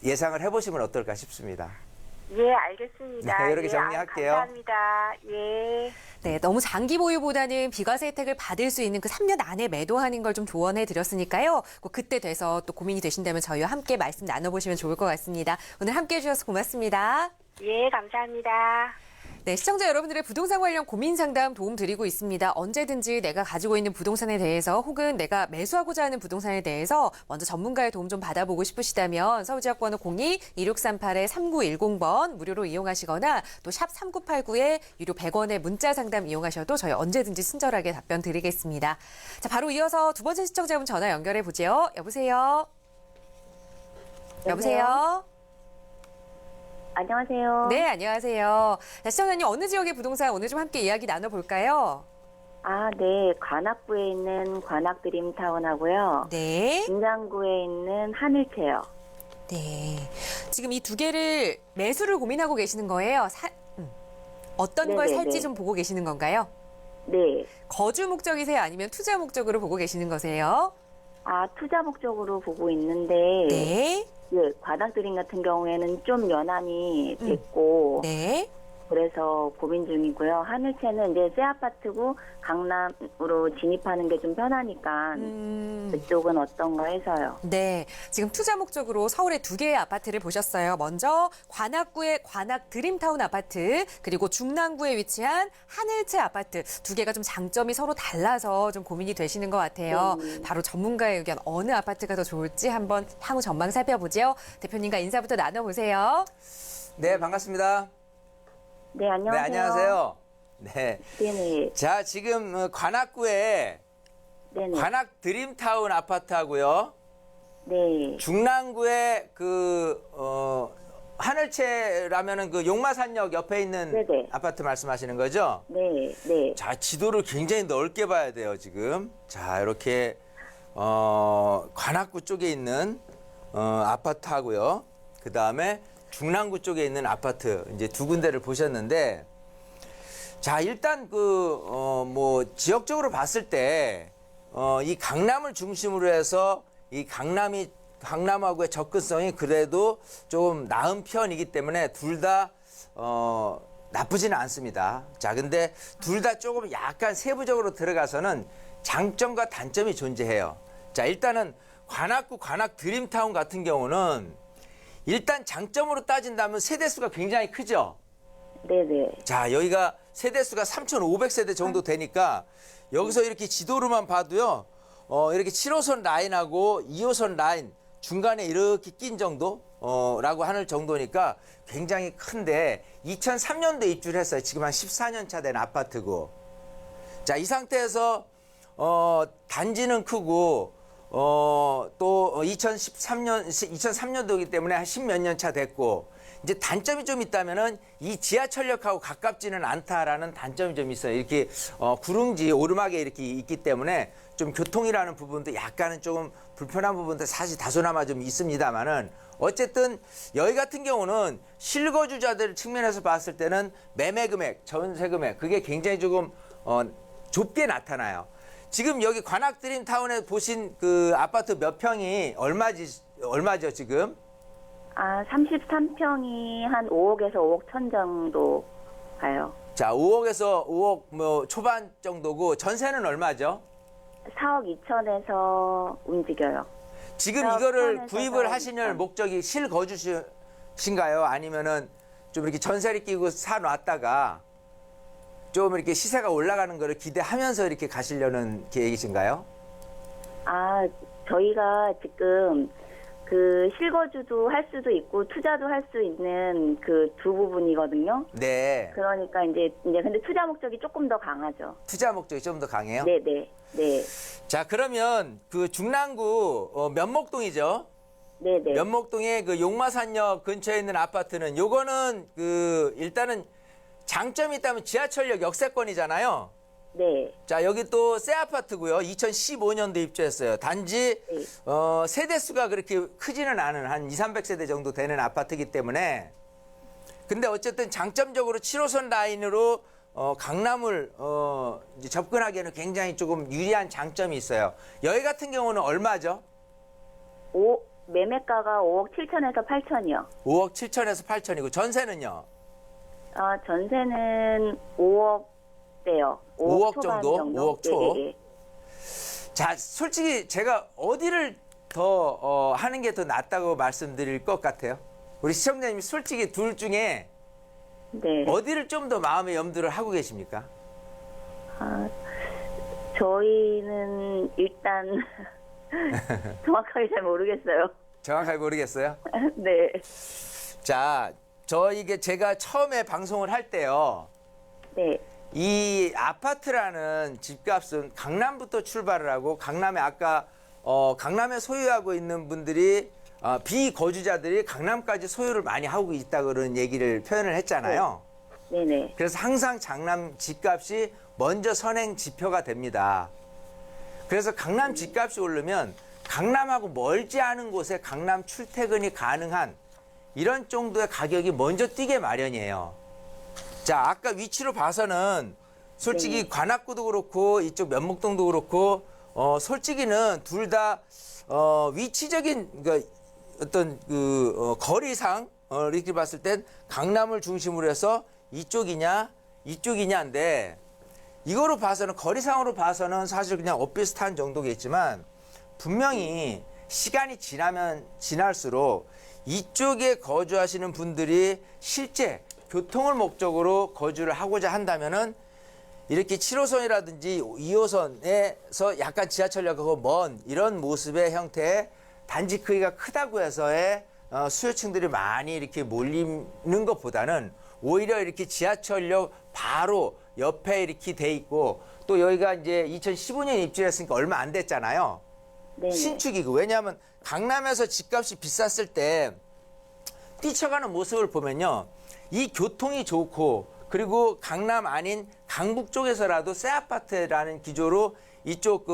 [SPEAKER 2] 예상을 해보시면 어떨까 싶습니다.
[SPEAKER 3] 예, 알겠습니다.
[SPEAKER 2] 네, 이렇게
[SPEAKER 3] 예,
[SPEAKER 2] 정리할게요.
[SPEAKER 3] 감사합니다. 예.
[SPEAKER 1] 네, 너무 장기 보유보다는 비과세 혜택을 받을 수 있는 그 3년 안에 매도하는 걸 좀 조언해 드렸으니까요. 꼭 그때 돼서 또 고민이 되신다면 저희와 함께 말씀 나눠보시면 좋을 것 같습니다. 오늘 함께 해주셔서 고맙습니다.
[SPEAKER 3] 예, 감사합니다.
[SPEAKER 1] 네, 시청자 여러분들의 부동산 관련 고민 상담 도움 드리고 있습니다. 언제든지 내가 가지고 있는 부동산에 대해서 혹은 내가 매수하고자 하는 부동산에 대해서 먼저 전문가의 도움 좀 받아보고 싶으시다면 서울지역번호 02-2638-3910번 무료로 이용하시거나 또 샵 3989에 유료 100원의 문자 상담 이용하셔도 저희 언제든지 친절하게 답변 드리겠습니다. 자, 바로 이어서 두 번째 시청자분 전화 연결해 보죠. 여보세요? 여보세요?
[SPEAKER 4] 안녕하세요.
[SPEAKER 1] 네, 안녕하세요. 자, 시청자님 어느 지역의 부동산 오늘 좀 함께 이야기 나눠볼까요?
[SPEAKER 4] 아, 네. 관악구에 있는 관악드림타운하고요.
[SPEAKER 1] 네.
[SPEAKER 4] 김장구에 있는 하늘채요.
[SPEAKER 1] 네. 지금 이 두 개를 매수를 고민하고 계시는 거예요? 어떤 걸
[SPEAKER 4] 네네네.
[SPEAKER 1] 살지 좀 보고 계시는 건가요?
[SPEAKER 4] 네.
[SPEAKER 1] 거주 목적이세요? 아니면 투자 목적으로 보고 계시는 거세요?
[SPEAKER 4] 아, 투자 목적으로 보고 있는데,
[SPEAKER 1] 네.
[SPEAKER 4] 예, 관악드림 같은 경우에는 좀 연한이 됐고,
[SPEAKER 1] 네.
[SPEAKER 4] 그래서 고민 중이고요. 하늘채는 이제 새 아파트고 강남으로 진입하는 게 좀 편하니까 그쪽은 어떤가 해서요.
[SPEAKER 1] 네. 지금 투자 목적으로 서울에 두 개의 아파트를 보셨어요. 먼저 관악구의 관악 드림타운 아파트, 그리고 중랑구에 위치한 하늘채 아파트. 두 개가 좀 장점이 서로 달라서 좀 고민이 되시는 것 같아요. 바로 전문가의 의견 어느 아파트가 더 좋을지 한번 향후 전망 살펴보죠. 대표님과 인사부터 나눠보세요.
[SPEAKER 2] 네, 반갑습니다.
[SPEAKER 4] 네, 안녕하세요.
[SPEAKER 2] 네, 안녕하세요. 네.
[SPEAKER 4] 네네.
[SPEAKER 2] 자, 지금 관악구에
[SPEAKER 4] 네네.
[SPEAKER 2] 관악 드림타운 아파트하고요.
[SPEAKER 4] 네.
[SPEAKER 2] 중랑구에 하늘채라면은 그 용마산역 옆에 있는
[SPEAKER 4] 네네.
[SPEAKER 2] 아파트 말씀하시는 거죠?
[SPEAKER 4] 네. 네.
[SPEAKER 2] 자, 지도를 굉장히 넓게 봐야 돼요, 지금. 자, 이렇게 관악구 쪽에 있는 아파트하고요. 그다음에 중랑구 쪽에 있는 아파트 이제 두 군데를 보셨는데, 자, 일단 지역적으로 봤을 때 이 강남을 중심으로 해서 이 강남하고의 접근성이 그래도 좀 나은 편이기 때문에 둘 다 나쁘지는 않습니다. 자, 근데 둘 다 조금 약간 세부적으로 들어가서는 장점과 단점이 존재해요. 자, 일단은 관악구 관악 드림타운 같은 경우는 일단 장점으로 따진다면 세대수가 굉장히 크죠.
[SPEAKER 4] 네네.
[SPEAKER 2] 자, 여기가 세대수가 3,500세대 정도 되니까 여기서 이렇게 지도로만 봐도요, 이렇게 7호선 라인하고 2호선 라인 중간에 이렇게 낀 정도, 라고 하는 정도니까 굉장히 큰데 2003년도에 입주를 했어요. 지금 한 14년 차 된 아파트고. 자, 이 상태에서, 단지는 크고, 또 2003년도이기 때문에 한 10몇 년 차 됐고, 이제 단점이 좀 있다면은 이 지하철역하고 가깝지는 않다라는 단점이 좀 있어요. 이렇게 구릉지 오르막에 이렇게 있기 때문에 좀 교통이라는 부분도 약간은 조금 불편한 부분도 사실 다소나마 좀 있습니다만은 어쨌든 여기 같은 경우는 실거주자들 측면에서 봤을 때는 매매 금액, 전세 금액 그게 굉장히 조금 좁게 나타나요. 지금 여기 관악 드림타운에 보신 그 아파트 몇 평이 얼마죠 지금?
[SPEAKER 4] 33평이 한 5억에서 5억 천 정도 가요.
[SPEAKER 2] 자, 5억에서 5억 뭐 초반 정도고 전세는 얼마죠?
[SPEAKER 4] 4억 2천에서 움직여요.
[SPEAKER 2] 지금
[SPEAKER 4] 4억
[SPEAKER 2] 이거를
[SPEAKER 4] 천에서
[SPEAKER 2] 구입을
[SPEAKER 4] 4억
[SPEAKER 2] 하시는
[SPEAKER 4] 2천.
[SPEAKER 2] 목적이 실거주신가요? 아니면은 좀 이렇게 전세를 끼고 사놨다가 좀 이렇게 시세가 올라가는 거를 기대하면서 이렇게 가시려는 계획이신가요?
[SPEAKER 4] 저희가 지금 그 실거주도 할 수도 있고 투자도 할 수 있는 그 두 부분이거든요.
[SPEAKER 2] 네.
[SPEAKER 4] 그러니까 이제 근데 투자 목적이 조금 더 강하죠.
[SPEAKER 2] 투자 목적이 좀 더 강해요?
[SPEAKER 4] 네네. 네.
[SPEAKER 2] 자, 그러면 그 중랑구 면목동이죠?
[SPEAKER 4] 네네.
[SPEAKER 2] 면목동의 그 용마산역 근처에 있는 아파트는 요거는 그 일단은 장점이 있다면 지하철역 역세권이잖아요.
[SPEAKER 4] 네.
[SPEAKER 2] 자, 여기 또 새 아파트고요. 2015년도 입주했어요. 단지
[SPEAKER 4] 네.
[SPEAKER 2] 세대수가 그렇게 크지는 않은 한 200~300세대 정도 되는 아파트이기 때문에 근데 어쨌든 장점적으로 7호선 라인으로 강남을 이제 접근하기에는 굉장히 조금 유리한 장점이 있어요. 여기 같은 경우는 얼마죠?
[SPEAKER 4] 매매가가 5억 7천에서 8천이요.
[SPEAKER 2] 5억 7천에서 8천이고 전세는요?
[SPEAKER 4] 전세는 5억대요.
[SPEAKER 2] 5억
[SPEAKER 4] 초반
[SPEAKER 2] 정도? 5억 초.
[SPEAKER 4] 네.
[SPEAKER 2] 자, 솔직히 제가 어디를 더 하는 게 더 낫다고 말씀드릴 것 같아요? 우리 시청자님이 솔직히 둘 중에
[SPEAKER 4] 네.
[SPEAKER 2] 어디를 좀 더 마음의 염두를 하고 계십니까?
[SPEAKER 4] 저희는 일단 정확하게 잘 모르겠어요.
[SPEAKER 2] 정확하게 모르겠어요.
[SPEAKER 4] 네.
[SPEAKER 2] 자, 제가 처음에 방송을 할 때요.
[SPEAKER 4] 네.
[SPEAKER 2] 이 아파트라는 집값은 강남부터 출발을 하고 강남에 아까 강남에 소유하고 있는 분들이 비거주자들이 강남까지 소유를 많이 하고 있다 그런 얘기를 표현을 했잖아요.
[SPEAKER 4] 네네.
[SPEAKER 2] 그래서 항상 강남 집값이 먼저 선행 지표가 됩니다. 그래서 강남 집값이 오르면 강남하고 멀지 않은 곳에 강남 출퇴근이 가능한 이런 정도의 가격이 먼저 뛰게 마련이에요. 자, 아까 위치로 봐서는 솔직히 관악구도 그렇고 이쪽 면목동도 그렇고 솔직히는 둘 다 위치적인 그러니까 어떤 그 거리상 이렇게 봤을 땐 강남을 중심으로 해서 이쪽이냐인데 이거로 봐서는 거리상으로 봐서는 사실 그냥 엇비슷한 정도겠지만 분명히 시간이 지나면 지날수록 이쪽에 거주하시는 분들이 실제 교통을 목적으로 거주를 하고자 한다면은 이렇게 7호선이라든지 2호선에서 약간 지하철역하고 먼 이런 모습의 형태의 단지 크기가 크다고 해서의 수요층들이 많이 이렇게 몰리는 것보다는 오히려 이렇게 지하철역 바로 옆에 이렇게 돼 있고 또 여기가 이제 2015년 입주했으니까 얼마 안 됐잖아요.
[SPEAKER 4] 네네.
[SPEAKER 2] 신축이고 왜냐하면 강남에서 집값이 비쌌을 때 뛰쳐가는 모습을 보면요. 이 교통이 좋고 그리고 강남 아닌 강북 쪽에서라도 새 아파트라는 기조로 이쪽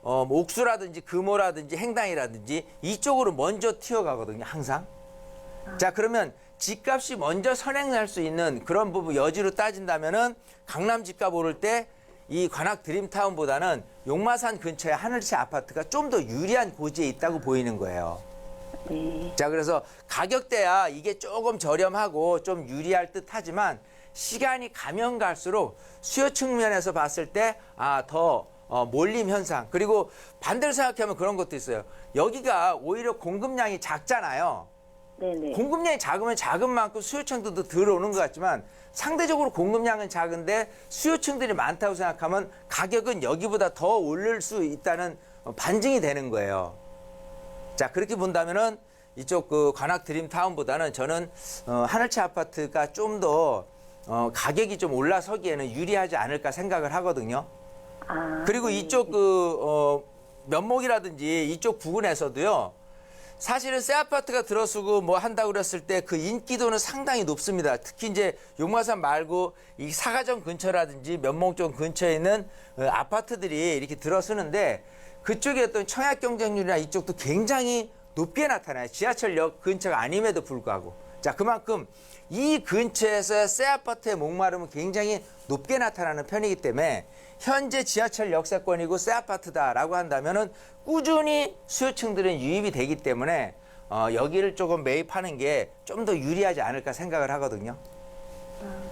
[SPEAKER 2] 옥수라든지 금호라든지 행당이라든지 이쪽으로 먼저 튀어가거든요. 항상. 자 그러면 집값이 먼저 선행할 수 있는 그런 부분 여지로 따진다면은 강남 집값 오를 때 이 관악 드림타운보다는 용마산 근처에 하늘채 아파트가 좀 더 유리한 고지에 있다고 보이는 거예요.
[SPEAKER 4] 네.
[SPEAKER 2] 자 그래서 가격대야 이게 조금 저렴하고 좀 유리할 듯하지만 시간이 가면 갈수록 수요 측면에서 봤을 때 더 몰림 현상 그리고 반대로 생각하면 그런 것도 있어요. 여기가 오히려 공급량이 작잖아요.
[SPEAKER 4] 네네.
[SPEAKER 2] 공급량이 작으면 작은 만큼 수요층도 더 들어오는 것 같지만 상대적으로 공급량은 작은데 수요층들이 많다고 생각하면 가격은 여기보다 더 오를 수 있다는 반증이 되는 거예요. 자 그렇게 본다면은 이쪽 관악 드림타운보다는 저는 하늘채 아파트가 좀 더 가격이 좀 올라서기에는 유리하지 않을까 생각을 하거든요. 그리고
[SPEAKER 4] 네.
[SPEAKER 2] 이쪽 면목이라든지 이쪽 부근에서도요. 사실은 새 아파트가 들어서고 뭐 한다고 그랬을 때 그 인기도는 상당히 높습니다. 특히 이제 용마산 말고 이 사가정 근처라든지 면목 쪽 근처에 있는 아파트들이 이렇게 들어서는데 그쪽의 어떤 청약 경쟁률이나 이쪽도 굉장히 높게 나타나요. 지하철역 근처가 아님에도 불구하고. 자, 그만큼 이 근처에서 새 아파트의 목마름은 굉장히 높게 나타나는 편이기 때문에 현재 지하철 역세권이고 새 아파트다라고 한다면은 꾸준히 수요층들은 유입이 되기 때문에 여기를 조금 매입하는 게 좀 더 유리하지 않을까 생각을 하거든요.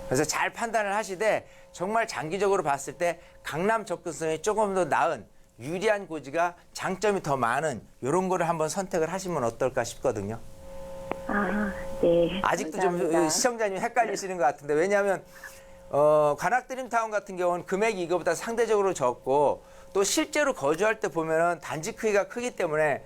[SPEAKER 2] 그래서 잘 판단을 하시되 정말 장기적으로 봤을 때 강남 접근성이 조금 더 나은 유리한 고지가 장점이 더 많은 이런 거를 한번 선택을 하시면 어떨까 싶거든요.
[SPEAKER 4] 네.
[SPEAKER 2] 아직도
[SPEAKER 4] 감사합니다.
[SPEAKER 2] 좀 시청자님 헷갈리시는 것 같은데 왜냐하면 관악 드림타운 같은 경우는 금액이 이거보다 상대적으로 적고 또 실제로 거주할 때 보면은 단지 크기가 크기 때문에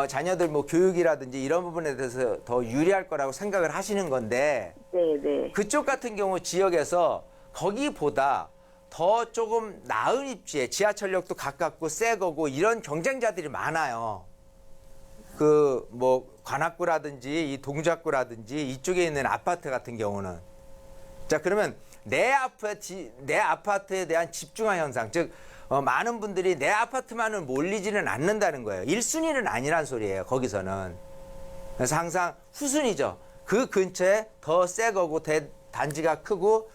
[SPEAKER 2] 자녀들 뭐 교육이라든지 이런 부분에 대해서 더 유리할 거라고 생각을 하시는 건데
[SPEAKER 4] 네네.
[SPEAKER 2] 그쪽 같은 경우 지역에서 거기보다 더 조금 나은 입지에 지하철역도 가깝고 새 거고 이런 경쟁자들이 많아요. 그 뭐 관악구라든지 이 동작구라든지 이쪽에 있는 아파트 같은 경우는 자 그러면 내 아파트에 대한 집중화 현상 즉 많은 분들이 내 아파트만을 몰리지는 않는다는 거예요. 1순위는 아니란 소리예요. 거기서는. 그래서 항상 후순위죠. 그 근처에 더 새 거고 단지가 크고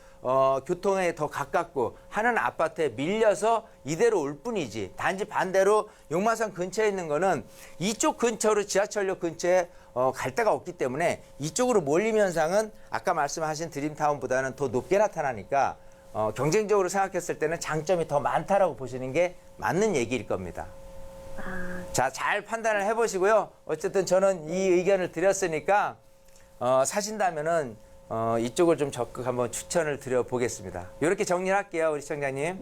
[SPEAKER 2] 교통에 더 가깝고 하는 아파트에 밀려서 이대로 올 뿐이지. 단지 반대로 용마산 근처에 있는 거는 이쪽 근처로 지하철역 근처에 갈 데가 없기 때문에 이쪽으로 몰림 현상은 아까 말씀하신 드림타운보다는 더 높게 나타나니까 경쟁적으로 생각했을 때는 장점이 더 많다라고 보시는 게 맞는 얘기일 겁니다. 자, 잘 판단을 해보시고요. 어쨌든 저는 이 의견을 드렸으니까 사신다면은 이쪽을 좀 적극 한번 추천을 드려보겠습니다. 이렇게 정리를 할게요, 우리 시청자님.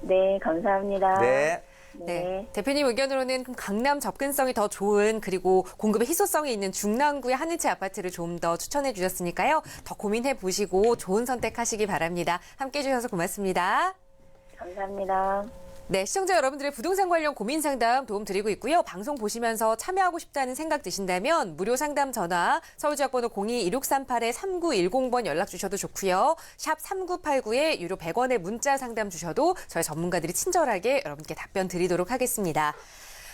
[SPEAKER 4] 네, 감사합니다.
[SPEAKER 2] 네.
[SPEAKER 1] 네, 대표님 의견으로는 강남 접근성이 더 좋은 그리고 공급의 희소성이 있는 중랑구의 하늘채 아파트를 좀 더 추천해 주셨으니까요. 더 고민해 보시고 좋은 선택하시기 바랍니다. 함께해 주셔서 고맙습니다.
[SPEAKER 4] 감사합니다.
[SPEAKER 1] 네, 시청자 여러분들의 부동산 관련 고민 상담 도움 드리고 있고요. 방송 보시면서 참여하고 싶다는 생각 드신다면 무료 상담 전화 서울지역번호 02-1638-3910번 연락 주셔도 좋고요. 샵 3989에 유료 100원의 문자 상담 주셔도 저희 전문가들이 친절하게 여러분께 답변 드리도록 하겠습니다.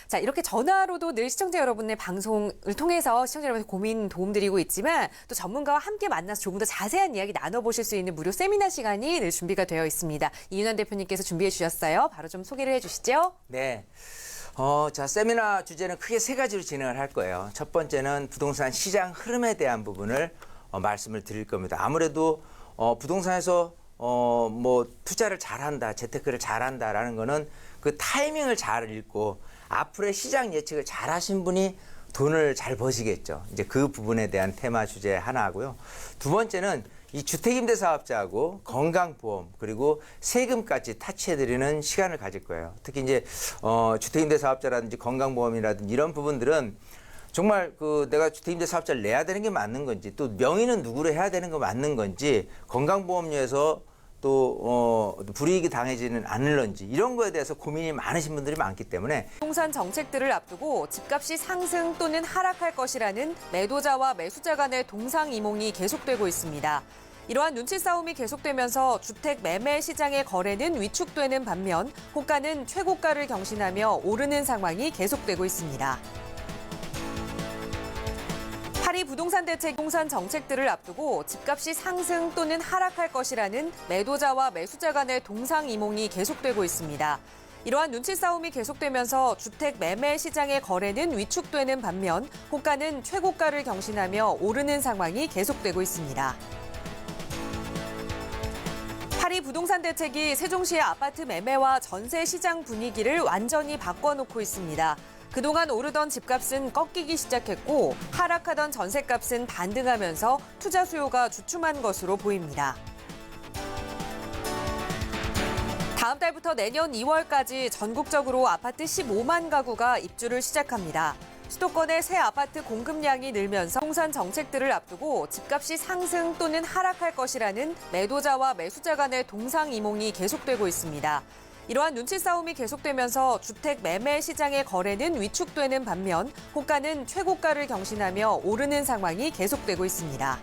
[SPEAKER 1] 자, 이렇게 전화로도 늘 시청자 여러분의 방송을 통해서 시청자 여러분의 고민 도움드리고 있지만 또 전문가와 함께 만나서 조금 더 자세한 이야기 나눠보실 수 있는 무료 세미나 시간이 늘 준비가 되어 있습니다. 이윤환 대표님께서 준비해 주셨어요. 바로 좀 소개를 해 주시죠.
[SPEAKER 2] 네. 자, 세미나 주제는 크게 세 가지로 진행을 할 거예요. 첫 번째는 부동산 시장 흐름에 대한 부분을 말씀을 드릴 겁니다. 아무래도 부동산에서 뭐 투자를 잘한다, 재테크를 잘한다라는 거는 그 타이밍을 잘 읽고 앞으로의 시장 예측을 잘 하신 분이 돈을 잘 버시겠죠. 이제 그 부분에 대한 테마 주제 하나 하고요. 두 번째는 이 주택임대사업자하고 건강보험 그리고 세금까지 타치해드리는 시간을 가질 거예요. 특히 이제 주택임대사업자라든지 건강보험이라든지 이런 부분들은 정말 그 내가 주택임대 사업자를 내야 되는 게 맞는 건지, 또 명의는 누구로 해야 되는 거 맞는 건지, 건강보험료에서 또 불이익이 당해지는 않을런지, 이런 거에 대해서 고민이 많으신 분들이 많기 때문에
[SPEAKER 1] 부동산 정책들을 앞두고 집값이 상승 또는 하락할 것이라는 매도자와 매수자 간의 동상이몽이 계속되고 있습니다. 이러한 눈치 싸움이 계속되면서 주택 매매 시장의 거래는 위축되는 반면 호가는 최고가를 경신하며 오르는 상황이 계속되고 있습니다. 파리 부동산 대책 부동산 정책들을 앞두고 집값이 상승 또는 하락할 것이라는 매도자와 매수자 간의 동상이몽이 계속되고 있습니다. 이러한 눈치 싸움이 계속되면서 주택 매매 시장의 거래는 위축되는 반면 호가는 최고가를 경신하며 오르는 상황이 계속되고 있습니다. 파리 부동산 대책이 세종시의 아파트 매매와 전세 시장 분위기를 완전히 바꿔놓고 있습니다. 그동안 오르던 집값은 꺾이기 시작했고 하락하던 전세값은 반등하면서 투자 수요가 주춤한 것으로 보입니다. 다음 달부터 내년 2월까지 전국적으로 아파트 15만 가구가 입주를 시작합니다. 수도권의 새 아파트 공급량이 늘면서 부동산 정책들을 앞두고 집값이 상승 또는 하락할 것이라는 매도자와 매수자 간의 동상이몽이 계속되고 있습니다. 이러한 눈치 싸움이 계속되면서 주택 매매 시장의 거래는 위축되는 반면 호가는 최고가를 경신하며 오르는 상황이 계속되고 있습니다.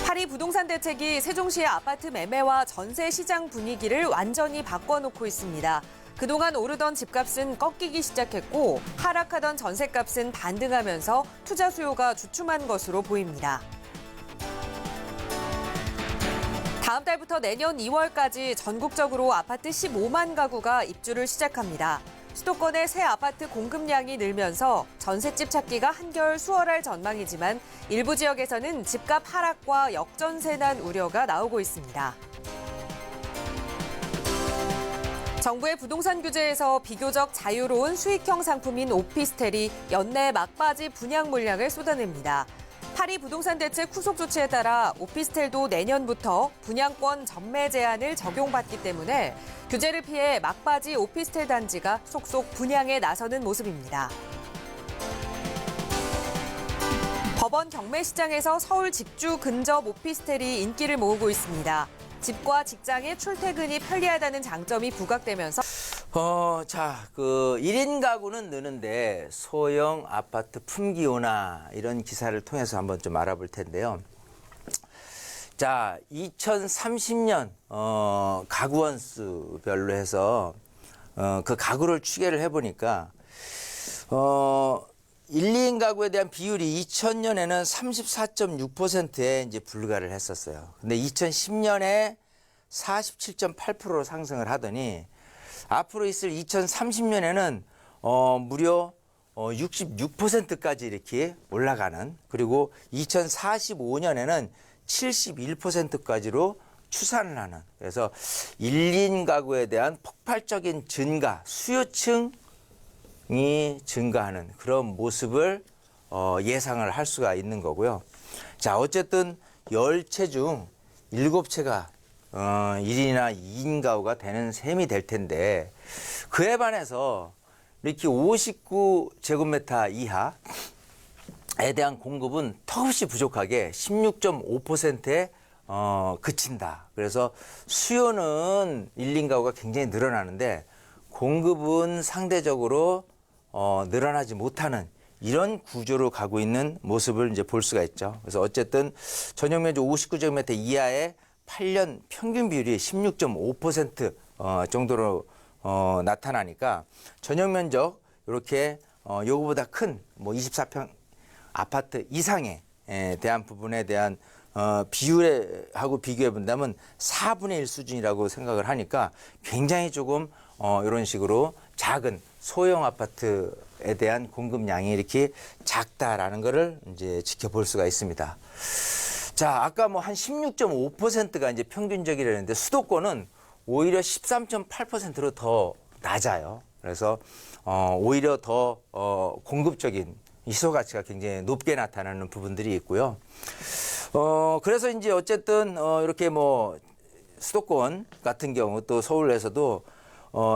[SPEAKER 1] 파리 부동산 대책이 세종시의 아파트 매매와 전세 시장 분위기를 완전히 바꿔놓고 있습니다. 그동안 오르던 집값은 꺾이기 시작했고 하락하던 전세값은 반등하면서 투자 수요가 주춤한 것으로 보입니다. 다음 달부터 내년 2월까지 전국적으로 아파트 15만 가구가 입주를 시작합니다. 수도권의 새 아파트 공급량이 늘면서 전셋집 찾기가 한결 수월할 전망이지만 일부 지역에서는 집값 하락과 역전세 난 우려가 나오고 있습니다. 정부의 부동산 규제에서 비교적 자유로운 수익형 상품인 오피스텔이 연내 막바지 분양 물량을 쏟아냅니다. 파리 부동산 대책 후속 조치에 따라 오피스텔도 내년부터 분양권 전매 제한을 적용받기 때문에 규제를 피해 막바지 오피스텔 단지가 속속 분양에 나서는 모습입니다. 법원 경매 시장에서 서울 직주 근접 오피스텔이 인기를 모으고 있습니다. 집과 직장의 출퇴근이 편리하다는 장점이 부각되면서
[SPEAKER 2] 그 1인 가구는 느는데 소형 아파트 품귀오나, 이런 기사를 통해서 한번 좀 알아볼 텐데요. 자, 2030년 가구 원수별로 해서 그 가구를 추계를 해보니까 1, 2인 가구에 대한 비율이 2000년에는 34.6%에 이제 불과를 했었어요. 근데 2010년에 47.8%로 상승을 하더니 앞으로 있을 2030년에는 무려 66%까지 이렇게 올라가는, 그리고 2045년에는 71%까지로 추산을 하는, 그래서 1인 가구에 대한 폭발적인 증가, 수요층이 증가하는 그런 모습을 예상을 할 수가 있는 거고요. 자, 어쨌든 10채 중 7채가 1인이나 2인 가구가 되는 셈이 될 텐데, 그에 반해서 이렇게 59제곱미터 이하에 대한 공급은 턱없이 부족하게 16.5%에 그친다. 그래서 수요는 1인 가구가 굉장히 늘어나는데 공급은 상대적으로 늘어나지 못하는 이런 구조로 가고 있는 모습을 이제 볼 수가 있죠. 그래서 어쨌든 전용 면적 59제곱미터 이하의 8년 평균 비율이 16.5% 정도로 나타나니까 전용 면적 이렇게 요거보다 큰 뭐 24평 아파트 이상에 대한 부분에 대한 비율하고 비교해 본다면 4분의 1 수준이라고 생각을 하니까 굉장히 조금 이런 식으로 작은 소형 아파트에 대한 공급량이 이렇게 작다라는 거를 이제 지켜볼 수가 있습니다. 자, 아까 뭐 한 16.5%가 이제 평균적이라는데 수도권은 오히려 13.8%로 더 낮아요. 그래서 오히려 더 공급적인 희소 가치가 굉장히 높게 나타나는 부분들이 있고요. 그래서 이제 어쨌든 이렇게 뭐 수도권 같은 경우 또 서울에서도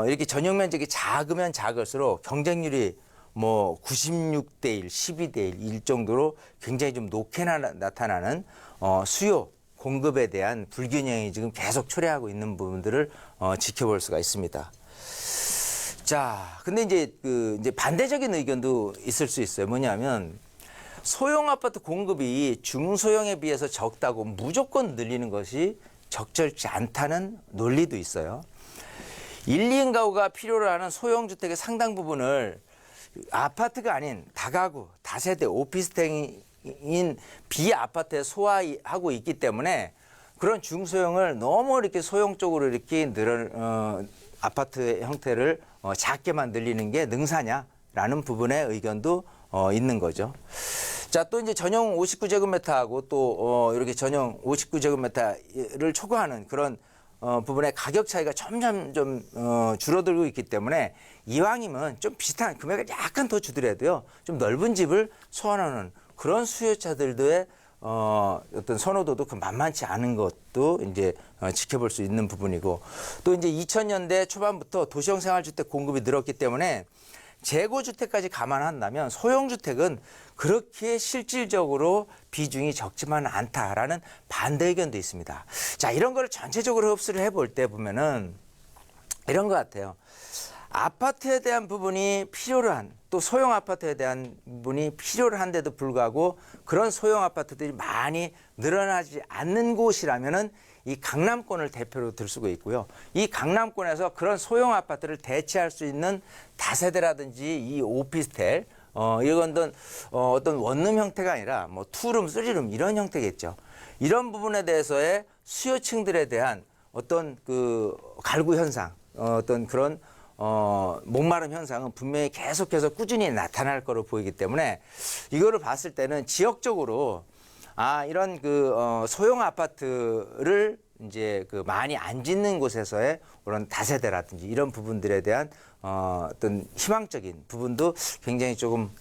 [SPEAKER 2] 이렇게 전용 면적이 작으면 작을수록 경쟁률이 뭐 96대 1, 12대 1 정도로 굉장히 좀 높게 나타나는 수요 공급에 대한 불균형이 지금 계속 초래하고 있는 부분들을 지켜볼 수가 있습니다. 자, 근데 이제 반대적인 의견도 있을 수 있어요. 뭐냐면 소형 아파트 공급이 중소형에 비해서 적다고 무조건 늘리는 것이 적절치 않다는 논리도 있어요. 1, 2인 가구가 필요로 하는 소형 주택의 상당 부분을 아파트가 아닌 다가구, 다세대, 오피스텔인 비아파트에 소화하고 있기 때문에 그런 중소형을 너무 이렇게 소형 쪽으로 이렇게 아파트 형태를 작게만 늘리는 게 능사냐라는 부분의 의견도 있는 거죠. 자, 또 이제 전용 59제곱미터하고 또 이렇게 전용 59제곱미터를 초과하는 그런 부분의 가격 차이가 점점 좀 줄어들고 있기 때문에 이왕이면 좀 비슷한 금액을 약간 더 주더라도요, 좀 넓은 집을 소환하는 그런 수요자들의 어떤 선호도도 그 만만치 않은 것도 이제 지켜볼 수 있는 부분이고, 또 이제 2000년대 초반부터 도시형 생활주택 공급이 늘었기 때문에 재고주택까지 감안한다면 소형주택은 그렇게 실질적으로 비중이 적지만 않다라는 반대 의견도 있습니다. 자, 이런 거를 전체적으로 흡수를 해볼 때 보면은 이런 것 같아요. 아파트에 대한 부분이 필요로 한, 또 소형 아파트에 대한 부분이 필요로 한데도 불구하고 그런 소형 아파트들이 많이 늘어나지 않는 곳이라면은 이 강남권을 대표로 들 수가 있고요. 이 강남권에서 그런 소형 아파트를 대체할 수 있는 다세대라든지 이 오피스텔, 이런 건 어떤 원룸 형태가 아니라 뭐 투룸, 쓰리룸 이런 형태겠죠. 이런 부분에 대해서의 수요층들에 대한 어떤 그 갈구 현상, 어떤 그런 목마름 현상은 분명히 계속해서 꾸준히 나타날 거로 보이기 때문에 이거를 봤을 때는 지역적으로 이런 소형 아파트를 이제 많이 안 짓는 곳에서의 그런 다세대라든지 이런 부분들에 대한 어떤 희망적인 부분도 굉장히 조금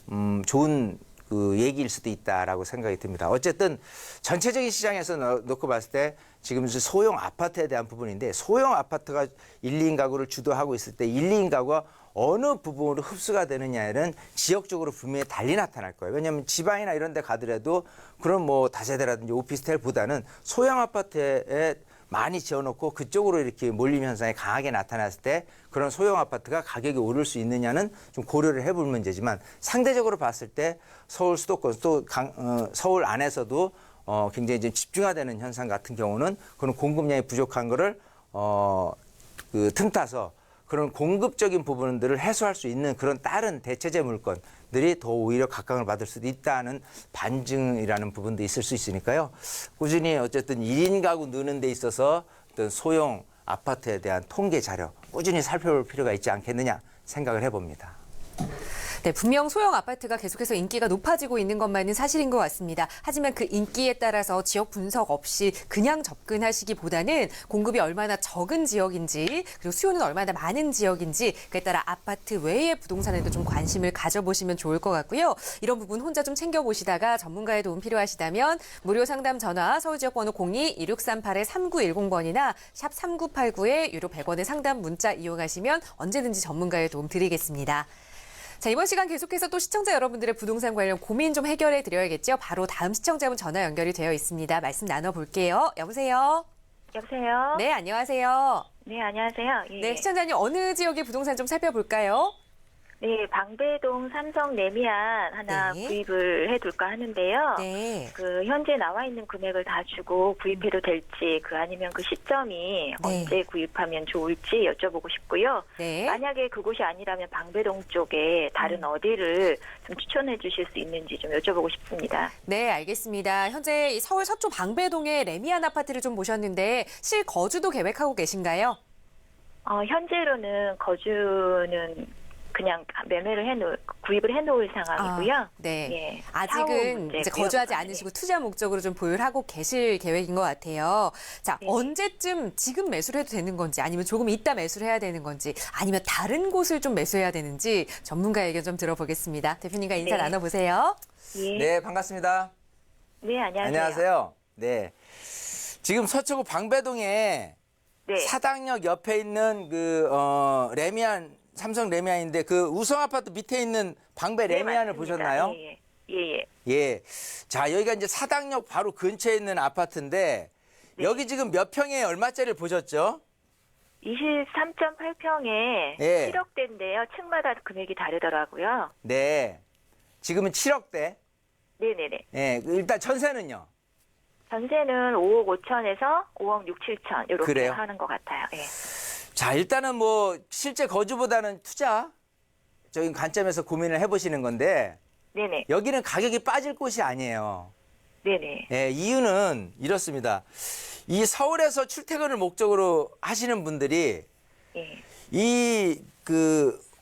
[SPEAKER 2] 좋은 얘기일 수도 있다라고 생각이 듭니다. 어쨌든 전체적인 시장에서 놓고 봤을 때 지금 소형 아파트에 대한 부분인데, 소형 아파트가 1, 2인 가구를 주도하고 있을 때 1, 2인 가구가 어느 부분으로 흡수가 되느냐에는 지역적으로 분명히 달리 나타날 거예요. 왜냐하면 지방이나 이런 데 가더라도 그런 뭐 다세대라든지 오피스텔보다는 소형 아파트에 많이 지어놓고 그쪽으로 이렇게 몰림 현상이 강하게 나타났을 때 그런 소형 아파트가 가격이 오를 수 있느냐는 좀 고려를 해볼 문제지만, 상대적으로 봤을 때 서울 수도권 또 서울 안에서도 굉장히 좀 집중화되는 현상 같은 경우는 그런 공급량이 부족한 거를 틈타서 그런 공급적인 부분들을 해소할 수 있는 그런 다른 대체재 물건들이 더 오히려 각광을 받을 수도 있다는 반증이라는 부분도 있을 수 있으니까요. 꾸준히 어쨌든 1인 가구 느는 데 있어서 어떤 소형 아파트에 대한 통계 자료 꾸준히 살펴볼 필요가 있지 않겠느냐 생각을 해봅니다.
[SPEAKER 1] 네, 분명 소형 아파트가 계속해서 인기가 높아지고 있는 것만은 사실인 것 같습니다. 하지만 그 인기에 따라서 지역 분석 없이 그냥 접근하시기보다는 공급이 얼마나 적은 지역인지, 그리고 수요는 얼마나 많은 지역인지, 그에 따라 아파트 외의 부동산에도 좀 관심을 가져보시면 좋을 것 같고요. 이런 부분 혼자 좀 챙겨보시다가 전문가의 도움 필요하시다면 무료 상담 전화 서울지역번호 02-2638-3910번이나 샵 3989에 유료 100원의 상담 문자 이용하시면 언제든지 전문가의 도움 드리겠습니다. 자, 이번 시간 계속해서 또 시청자 여러분들의 부동산 관련 고민 좀 해결해 드려야겠죠. 바로 다음 시청자분 전화 연결이 되어 있습니다. 말씀 나눠볼게요. 여보세요?
[SPEAKER 3] 여보세요?
[SPEAKER 1] 네, 안녕하세요.
[SPEAKER 3] 네, 안녕하세요. 예.
[SPEAKER 1] 네, 시청자님 어느 지역의 부동산 좀 살펴볼까요?
[SPEAKER 3] 네, 방배동 삼성 레미안 하나
[SPEAKER 1] 네.
[SPEAKER 3] 구입을 해둘까 하는데요.
[SPEAKER 1] 네.
[SPEAKER 3] 현재 나와 있는 금액을 다 주고 구입해도 될지, 아니면 그 시점이 언제 구입하면 좋을지 여쭤보고 싶고요.
[SPEAKER 1] 네.
[SPEAKER 3] 만약에 그곳이 아니라면 방배동 쪽에 다른 어디를 좀 추천해 주실 수 있는지 좀 여쭤보고 싶습니다.
[SPEAKER 1] 네, 알겠습니다. 현재 이 서울 서초 방배동의 레미안 아파트를 좀 보셨는데 실거주도 계획하고 계신가요?
[SPEAKER 3] 현재로는 거주는 그냥 구입을 해놓을 상황이고요.
[SPEAKER 1] 네.
[SPEAKER 3] 예,
[SPEAKER 1] 아직은 이제 거주하지
[SPEAKER 3] 네.
[SPEAKER 1] 않으시고 투자 목적으로 좀 보유를 하고 계실 계획인 것 같아요. 자,
[SPEAKER 3] 네.
[SPEAKER 1] 언제쯤 지금 매수를 해도 되는 건지, 아니면 조금 이따 매수를 해야 되는 건지, 아니면 다른 곳을 좀 매수해야 되는지 전문가의 의견 좀 들어보겠습니다. 대표님과 인사
[SPEAKER 3] 네.
[SPEAKER 1] 나눠보세요.
[SPEAKER 3] 예.
[SPEAKER 2] 네, 반갑습니다.
[SPEAKER 3] 네, 안녕하세요.
[SPEAKER 2] 안녕하세요. 네. 지금 서초구 방배동에
[SPEAKER 3] 네.
[SPEAKER 2] 사당역 옆에 있는 레미안 삼성 레미안인데 그 우성 아파트 밑에 있는 방배
[SPEAKER 3] 네,
[SPEAKER 2] 레미안을
[SPEAKER 3] 맞습니다.
[SPEAKER 2] 보셨나요?
[SPEAKER 3] 예, 예.
[SPEAKER 2] 예. 자, 여기가 이제 사당역 바로 근처에 있는 아파트인데
[SPEAKER 3] 네.
[SPEAKER 2] 여기 지금 몇 평에 얼마짜리를 보셨죠?
[SPEAKER 3] 23.8평에
[SPEAKER 2] 예.
[SPEAKER 3] 7억대인데요. 층마다 금액이 다르더라고요.
[SPEAKER 2] 네. 지금은 7억대.
[SPEAKER 3] 네네네.
[SPEAKER 2] 예. 일단 전세는요?
[SPEAKER 3] 전세는 5억 5천에서 5억 6, 7천 이렇게
[SPEAKER 2] 그래요?
[SPEAKER 3] 하는 것 같아요. 예.
[SPEAKER 2] 자, 일단은 뭐 실제 거주보다는 투자적인 관점에서 고민을 해보시는 건데
[SPEAKER 3] 네네.
[SPEAKER 2] 여기는 가격이 빠질 곳이 아니에요.
[SPEAKER 3] 네네.
[SPEAKER 2] 예, 이유는 이렇습니다. 이 서울에서 출퇴근을 목적으로 하시는 분들이
[SPEAKER 3] 예.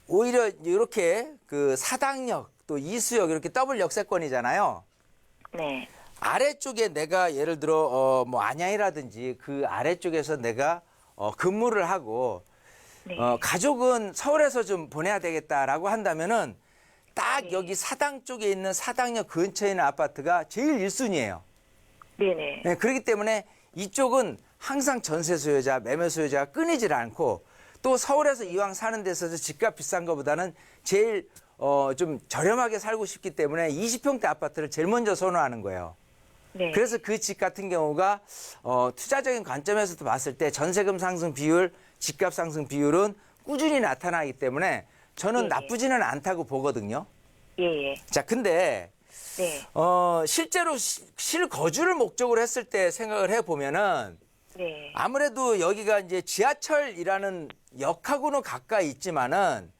[SPEAKER 2] 오히려 이렇게 그 사당역 또 이수역 이렇게 더블 역세권이잖아요.
[SPEAKER 3] 네.
[SPEAKER 2] 아래쪽에 내가 예를 들어 뭐 안양이라든지 그 아래쪽에서 내가 근무를 하고
[SPEAKER 3] 네.
[SPEAKER 2] 가족은 서울에서 좀 보내야 되겠다라고 한다면은 딱
[SPEAKER 3] 네.
[SPEAKER 2] 여기 사당 쪽에 있는 사당역 근처에 있는 아파트가 제일 1순위예요.
[SPEAKER 3] 네네.
[SPEAKER 2] 네, 그렇기 때문에 이쪽은 항상 전세 수요자, 매매 수요자가 끊이질 않고 또 서울에서 이왕 사는 데서 집값 비싼 것보다는 제일 좀 저렴하게 살고 싶기 때문에 20평대 아파트를 제일 먼저 선호하는 거예요.
[SPEAKER 3] 네.
[SPEAKER 2] 그래서 그 집 같은 경우가 투자적인 관점에서도 봤을 때 전세금 상승 비율, 집값 상승 비율은 꾸준히 나타나기 때문에 저는
[SPEAKER 3] 예, 예.
[SPEAKER 2] 나쁘지는 않다고 보거든요.
[SPEAKER 3] 예.
[SPEAKER 2] 자, 근데
[SPEAKER 3] 네.
[SPEAKER 2] 실제로 실거주를 목적으로 했을 때 생각을 해보면은
[SPEAKER 3] 네.
[SPEAKER 2] 아무래도 여기가 이제 지하철이라는 역하고는 가까이 있지만은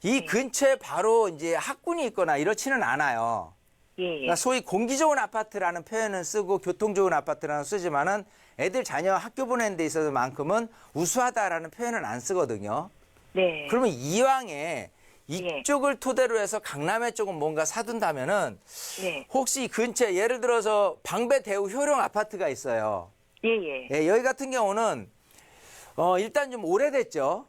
[SPEAKER 2] 이 근처에 바로 이제 학군이 있거나 이렇지는 않아요.
[SPEAKER 3] 예.
[SPEAKER 2] 그러니까 소위 공기 좋은 아파트라는 표현은 쓰고 교통 좋은 아파트라는 쓰지만은 애들 자녀 학교 보내는 데 있어서만큼은 우수하다라는 표현은 안 쓰거든요.
[SPEAKER 3] 네.
[SPEAKER 2] 그러면 이왕에
[SPEAKER 3] 예.
[SPEAKER 2] 이쪽을 토대로 해서 강남에 조금 뭔가 사둔다면은
[SPEAKER 3] 네.
[SPEAKER 2] 혹시 이 근처에 예를 들어서 방배 대우 효령 아파트가 있어요.
[SPEAKER 3] 예.
[SPEAKER 2] 예, 여기 같은 경우는 일단 좀 오래됐죠.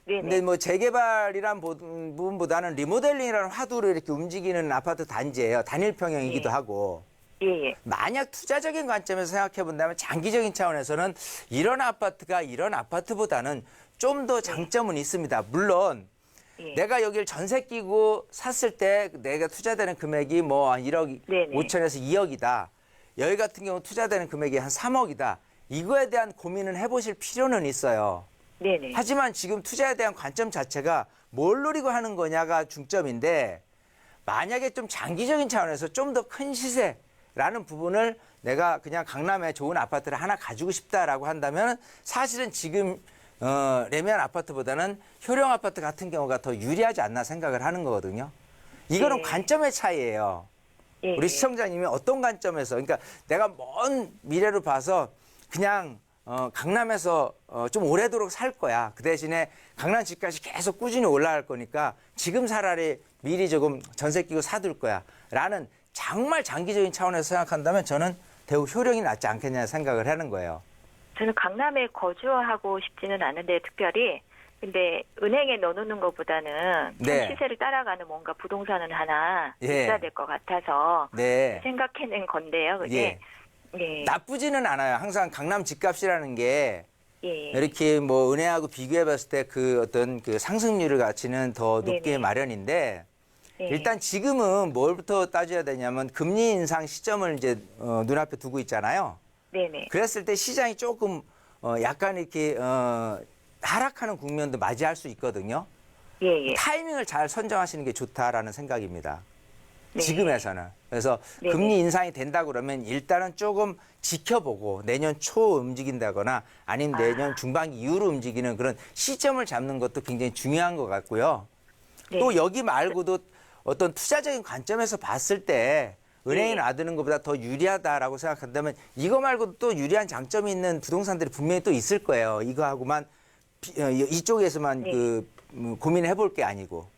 [SPEAKER 3] 네네.
[SPEAKER 2] 근데 뭐 재개발이란 부분보다는 리모델링이라는 화두로 이렇게 움직이는 아파트 단지예요. 단일평형이기도
[SPEAKER 3] 예.
[SPEAKER 2] 하고.
[SPEAKER 3] 예.
[SPEAKER 2] 만약 투자적인 관점에서 생각해 본다면 장기적인 차원에서는 이런 아파트가 이런 아파트보다는 좀 더 장점은 있습니다. 물론
[SPEAKER 3] 예.
[SPEAKER 2] 내가 여기를 전세 끼고 샀을 때 내가 투자되는 금액이 뭐 한 1억
[SPEAKER 3] 네네.
[SPEAKER 2] 5천에서 2억이다. 여기 같은 경우 투자되는 금액이 한 3억이다. 이거에 대한 고민은 해보실 필요는 있어요.
[SPEAKER 3] 네네.
[SPEAKER 2] 하지만 지금 투자에 대한 관점 자체가 뭘 노리고 하는 거냐가 중점인데 만약에 좀 장기적인 차원에서 좀 더 큰 시세라는 부분을 내가 그냥 강남에 좋은 아파트를 하나 가지고 싶다라고 한다면 사실은 지금 레미안 아파트보다는 효령 아파트 같은 경우가 더 유리하지 않나 생각을 하는 거거든요. 이거는
[SPEAKER 3] 네.
[SPEAKER 2] 관점의 차이예요.
[SPEAKER 3] 예.
[SPEAKER 2] 우리 시청자님이 어떤 관점에서 그러니까 내가 먼 미래로 봐서 그냥 강남에서 좀 오래도록 살 거야. 그 대신에 강남 집값이 계속 꾸준히 올라갈 거니까 지금 차라리 미리 조금 전세 끼고 사둘 거야. 라는 정말 장기적인 차원에서 생각한다면 저는 대우 효령이 낫지 않겠냐 생각을 하는 거예요.
[SPEAKER 3] 저는 강남에 거주하고 싶지는 않은데 특별히 근데 은행에 넣어놓는 것보다는
[SPEAKER 2] 네.
[SPEAKER 3] 시세를 따라가는 뭔가 부동산은 하나
[SPEAKER 2] 예.
[SPEAKER 3] 있어야 될 것 같아서
[SPEAKER 2] 네.
[SPEAKER 3] 생각해낸 건데요. 그게 예.
[SPEAKER 2] 나쁘지는 않아요. 항상 강남 집값이라는 게
[SPEAKER 3] 예.
[SPEAKER 2] 이렇게 뭐 은행하고 비교해 봤을 때 그 어떤 그 상승률을 가치는 더 높게
[SPEAKER 3] 네네.
[SPEAKER 2] 마련인데
[SPEAKER 3] 예.
[SPEAKER 2] 일단 지금은 뭘부터 따져야 되냐면 금리 인상 시점을 이제 눈앞에 두고 있잖아요.
[SPEAKER 3] 네네.
[SPEAKER 2] 그랬을 때 시장이 조금 약간 이렇게 하락하는 국면도 맞이할 수 있거든요.
[SPEAKER 3] 예.
[SPEAKER 2] 타이밍을 잘 선정하시는 게 좋다라는 생각입니다.
[SPEAKER 3] 네.
[SPEAKER 2] 지금에서는. 그래서
[SPEAKER 3] 네네.
[SPEAKER 2] 금리 인상이 된다 그러면 일단은 조금 지켜보고 내년 초 움직인다거나 아니면 내년 중반기 이후로 움직이는 그런 시점을 잡는 것도 굉장히 중요한 것 같고요.
[SPEAKER 3] 네.
[SPEAKER 2] 또 여기 말고도 어떤 투자적인 관점에서 봤을 때 은행에
[SPEAKER 3] 네.
[SPEAKER 2] 놔두는 것보다 더 유리하다라고 생각한다면 이거 말고도 또 유리한 장점이 있는 부동산들이 분명히 또 있을 거예요. 이거하고만 이쪽에서만
[SPEAKER 3] 네.
[SPEAKER 2] 고민해 볼 게 아니고.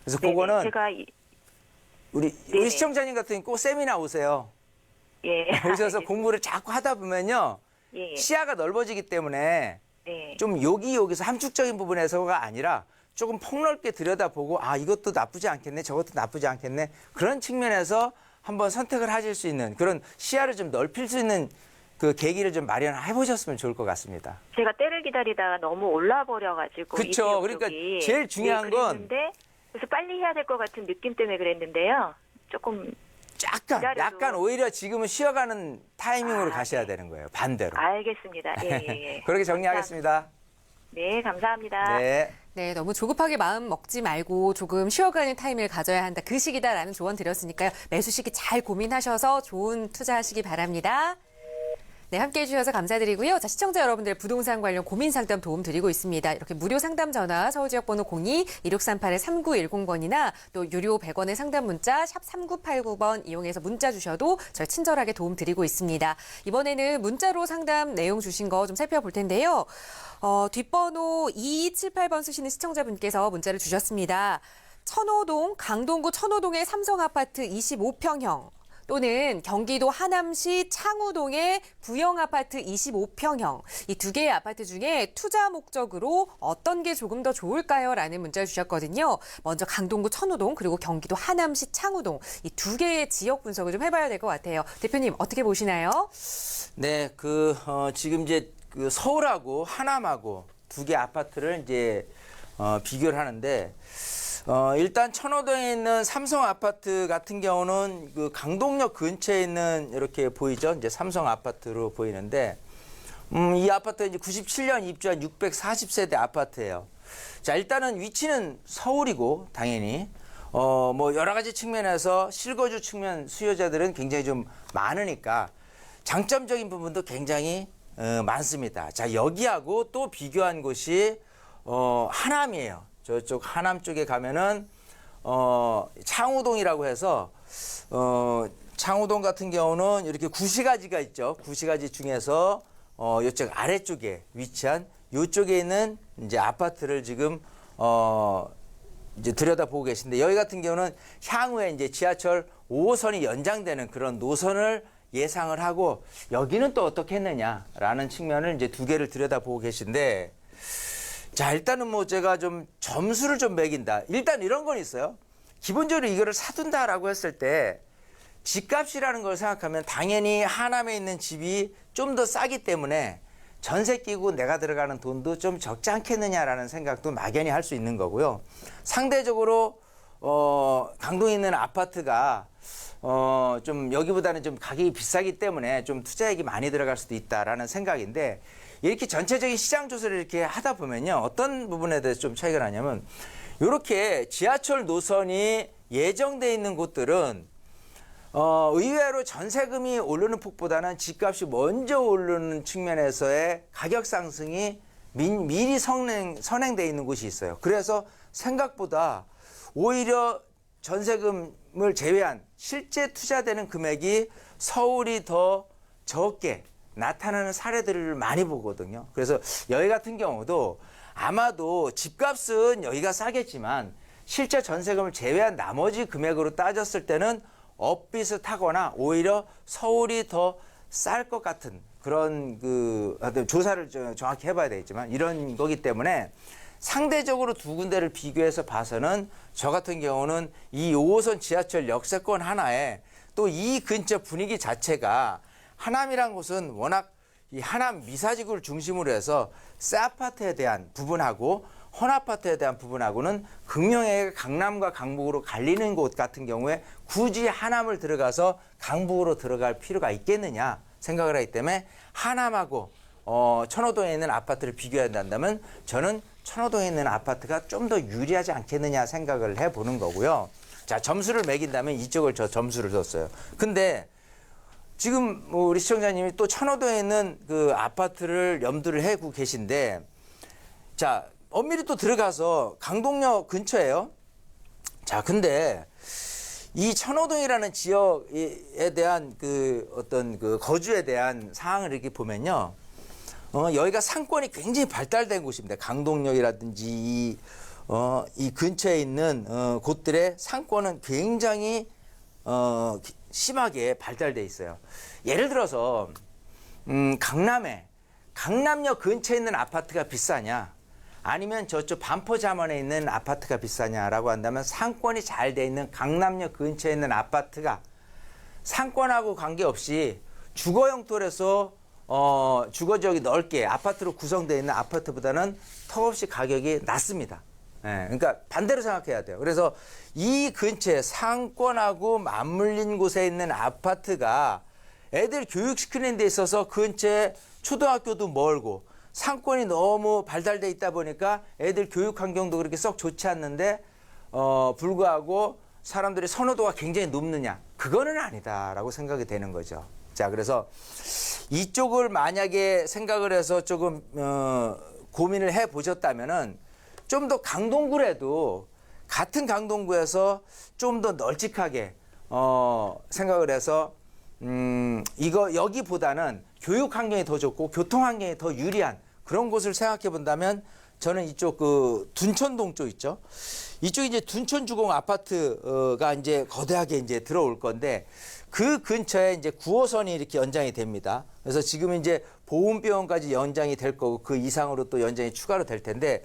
[SPEAKER 2] 그래서
[SPEAKER 3] 네네.
[SPEAKER 2] 그거는
[SPEAKER 3] 제가
[SPEAKER 2] 우리
[SPEAKER 3] 네네.
[SPEAKER 2] 시청자님 같은 경우 꼭 세미나 오세요.
[SPEAKER 3] 예.
[SPEAKER 2] 오셔서 공부를 자꾸 하다 보면요.
[SPEAKER 3] 예.
[SPEAKER 2] 시야가 넓어지기 때문에
[SPEAKER 3] 네.
[SPEAKER 2] 좀 여기서 함축적인 부분에서가 아니라 조금 폭넓게 들여다보고 아 이것도 나쁘지 않겠네 저것도 나쁘지 않겠네 그런 측면에서 한번 선택을 하실 수 있는 그런 시야를 좀 넓힐 수 있는 그 계기를 좀 마련해 보셨으면 좋을 것 같습니다.
[SPEAKER 3] 제가 때를 기다리다가 너무 올라버려가지고.
[SPEAKER 2] 그렇죠. 그러니까 제일 중요한 건
[SPEAKER 3] 그래서 빨리 해야 될 것 같은 느낌 때문에 그랬는데요. 조금
[SPEAKER 2] 약간 오히려 지금은 쉬어가는 타이밍으로 가셔야 되는 거예요. 반대로.
[SPEAKER 3] 알겠습니다. 예.
[SPEAKER 2] 그렇게 정리하겠습니다.
[SPEAKER 3] 네, 감사합니다.
[SPEAKER 2] 네.
[SPEAKER 1] 네, 너무 조급하게 마음 먹지 말고 조금 쉬어가는 타임을 가져야 한다. 그 시기다라는 조언 드렸으니까요. 매수 시기 잘 고민하셔서 좋은 투자하시기 바랍니다. 네, 함께해 주셔서 감사드리고요. 자, 시청자 여러분들 부동산 관련 고민 상담 도움 드리고 있습니다. 이렇게 무료 상담 전화 서울지역번호 02-2638-3910번이나 또 유료 100원의 상담 문자 샵 3989번 이용해서 문자 주셔도 저희 친절하게 도움 드리고 있습니다. 이번에는 문자로 상담 내용 주신 거 좀 살펴볼 텐데요. 뒷번호 2278번 쓰시는 시청자분께서 문자를 주셨습니다. 천호동, 강동구 천호동의 삼성아파트 25평형. 또는 경기도 하남시 창우동의 부영아파트 25평형. 이 두 개의 아파트 중에 투자 목적으로 어떤 게 조금 더 좋을까요? 라는 문자를 주셨거든요. 먼저 강동구 천호동 그리고 경기도 하남시 창우동. 이 두 개의 지역 분석을 좀 해봐야 될 것 같아요. 대표님 어떻게 보시나요?
[SPEAKER 2] 네, 지금 이제 그 서울하고 하남하고 두 개 아파트를 이제 비교를 하는데 일단 천호동에 있는 삼성 아파트 같은 경우는 그 강동역 근처에 있는 이렇게 보이죠? 이제 삼성 아파트로 보이는데 이 아파트가 이제 97년 입주한 640세대 아파트예요. 자, 일단은 위치는 서울이고 당연히 뭐 여러 가지 측면에서 실거주 측면 수요자들은 굉장히 좀 많으니까 장점적인 부분도 굉장히 많습니다. 자, 여기하고 또 비교한 곳이 하남이에요. 저쪽 하남 쪽에 가면은 창우동이라고 해서 창우동 같은 경우는 이렇게 구시가지가 있죠. 구시가지 중에서 이쪽 아래쪽에 위치한 이쪽에 있는 이제 아파트를 지금 이제 들여다보고 계신데 여기 같은 경우는 향후에 이제 지하철 5호선이 연장되는 그런 노선을 예상을 하고 여기는 또 어떻게 했느냐라는 측면을 이제 두 개를 들여다보고 계신데 자, 일단은 뭐 제가 좀 점수를 좀 매긴다. 일단 이런 건 있어요. 기본적으로 이거를 사둔다라고 했을 때 집값이라는 걸 생각하면 당연히 하남에 있는 집이 좀 더 싸기 때문에 전세 끼고 내가 들어가는 돈도 좀 적지 않겠느냐라는 생각도 막연히 할 수 있는 거고요. 상대적으로 강동에 있는 아파트가 좀 여기보다는 좀 가격이 비싸기 때문에 좀 투자액이 많이 들어갈 수도 있다라는 생각인데 이렇게 전체적인 시장 조사를 이렇게 하다 보면요. 어떤 부분에 대해서 좀 차이가 나냐면 이렇게 지하철 노선이 예정돼 있는 곳들은 의외로 전세금이 오르는 폭보다는 집값이 먼저 오르는 측면에서의 가격 상승이 미리 선행돼 있는 곳이 있어요. 그래서 생각보다 오히려 전세금을 제외한 실제 투자되는 금액이 서울이 더 적게 나타나는 사례들을 많이 보거든요. 그래서 여기 같은 경우도 아마도 집값은 여기가 싸겠지만 실제 전세금을 제외한 나머지 금액으로 따졌을 때는 엇비슷하거나 오히려 서울이 더 쌀 것 같은 그런 조사를 정확히 해봐야 되겠지만 이런 거기 때문에 상대적으로 두 군데를 비교해서 봐서는 저 같은 경우는 이 5호선 지하철 역세권 하나에 또 이 근처 분위기 자체가 하남이란 곳은 워낙 이 하남 미사지구를 중심으로 해서 새 아파트에 대한 부분하고 헌아파트에 대한 부분하고는 극명하게 강남과 강북으로 갈리는 곳 같은 경우에 굳이 하남을 들어가서 강북으로 들어갈 필요가 있겠느냐 생각을 하기 때문에 하남하고 천호동에 있는 아파트를 비교해야 한다면 저는 천호동에 있는 아파트가 좀 더 유리하지 않겠느냐 생각을 해보는 거고요. 자, 점수를 매긴다면 이쪽을 저 점수를 줬어요. 근데 지금 우리 시청자님이 또 천호동에 있는 그 아파트를 염두를 해고 계신데 자, 엄밀히 또 들어가서 강동역 근처예요. 자, 근데 이 천호동이라는 지역에 대한 그 어떤 그 거주에 대한 사항을 이렇게 보면요. 여기가 상권이 굉장히 발달된 곳입니다. 강동역이라든지 이 근처에 있는 곳들의 상권은 굉장히 심하게 발달돼 있어요. 예를 들어서 강남역 근처에 있는 아파트가 비싸냐 아니면 저쪽 반포자원에 있는 아파트가 비싸냐라고 한다면 상권이 잘 돼 있는 강남역 근처에 있는 아파트가 상권하고 관계없이 주거 용도에서 주거 지역이 넓게 아파트로 구성되어 있는 아파트보다는 턱없이 가격이 낮습니다. 예, 그러니까 반대로 생각해야 돼요. 그래서 이 근처에 상권하고 맞물린 곳에 있는 아파트가 애들 교육시키는 데 있어서 근처에 초등학교도 멀고 상권이 너무 발달돼 있다 보니까 애들 교육 환경도 그렇게 썩 좋지 않는데 불구하고 사람들의 선호도가 굉장히 높느냐? 그거는 아니다라고 생각이 되는 거죠. 자, 그래서 이쪽을 만약에 생각을 해서 조금 고민을 해 보셨다면은 좀 더 강동구라도 같은 강동구에서 좀 더 널찍하게 생각을 해서 이거 여기보다는 교육 환경이 더 좋고 교통 환경이 더 유리한 그런 곳을 생각해 본다면 저는 이쪽 그 둔천동 쪽 있죠. 이쪽이 이제 둔천주공 아파트가 이제 거대하게 이제 들어올 건데 그 근처에 이제 9호선이 이렇게 연장이 됩니다. 그래서 지금 이제 보훈병원까지 연장이 될 거고 그 이상으로 또 연장이 추가로 될 텐데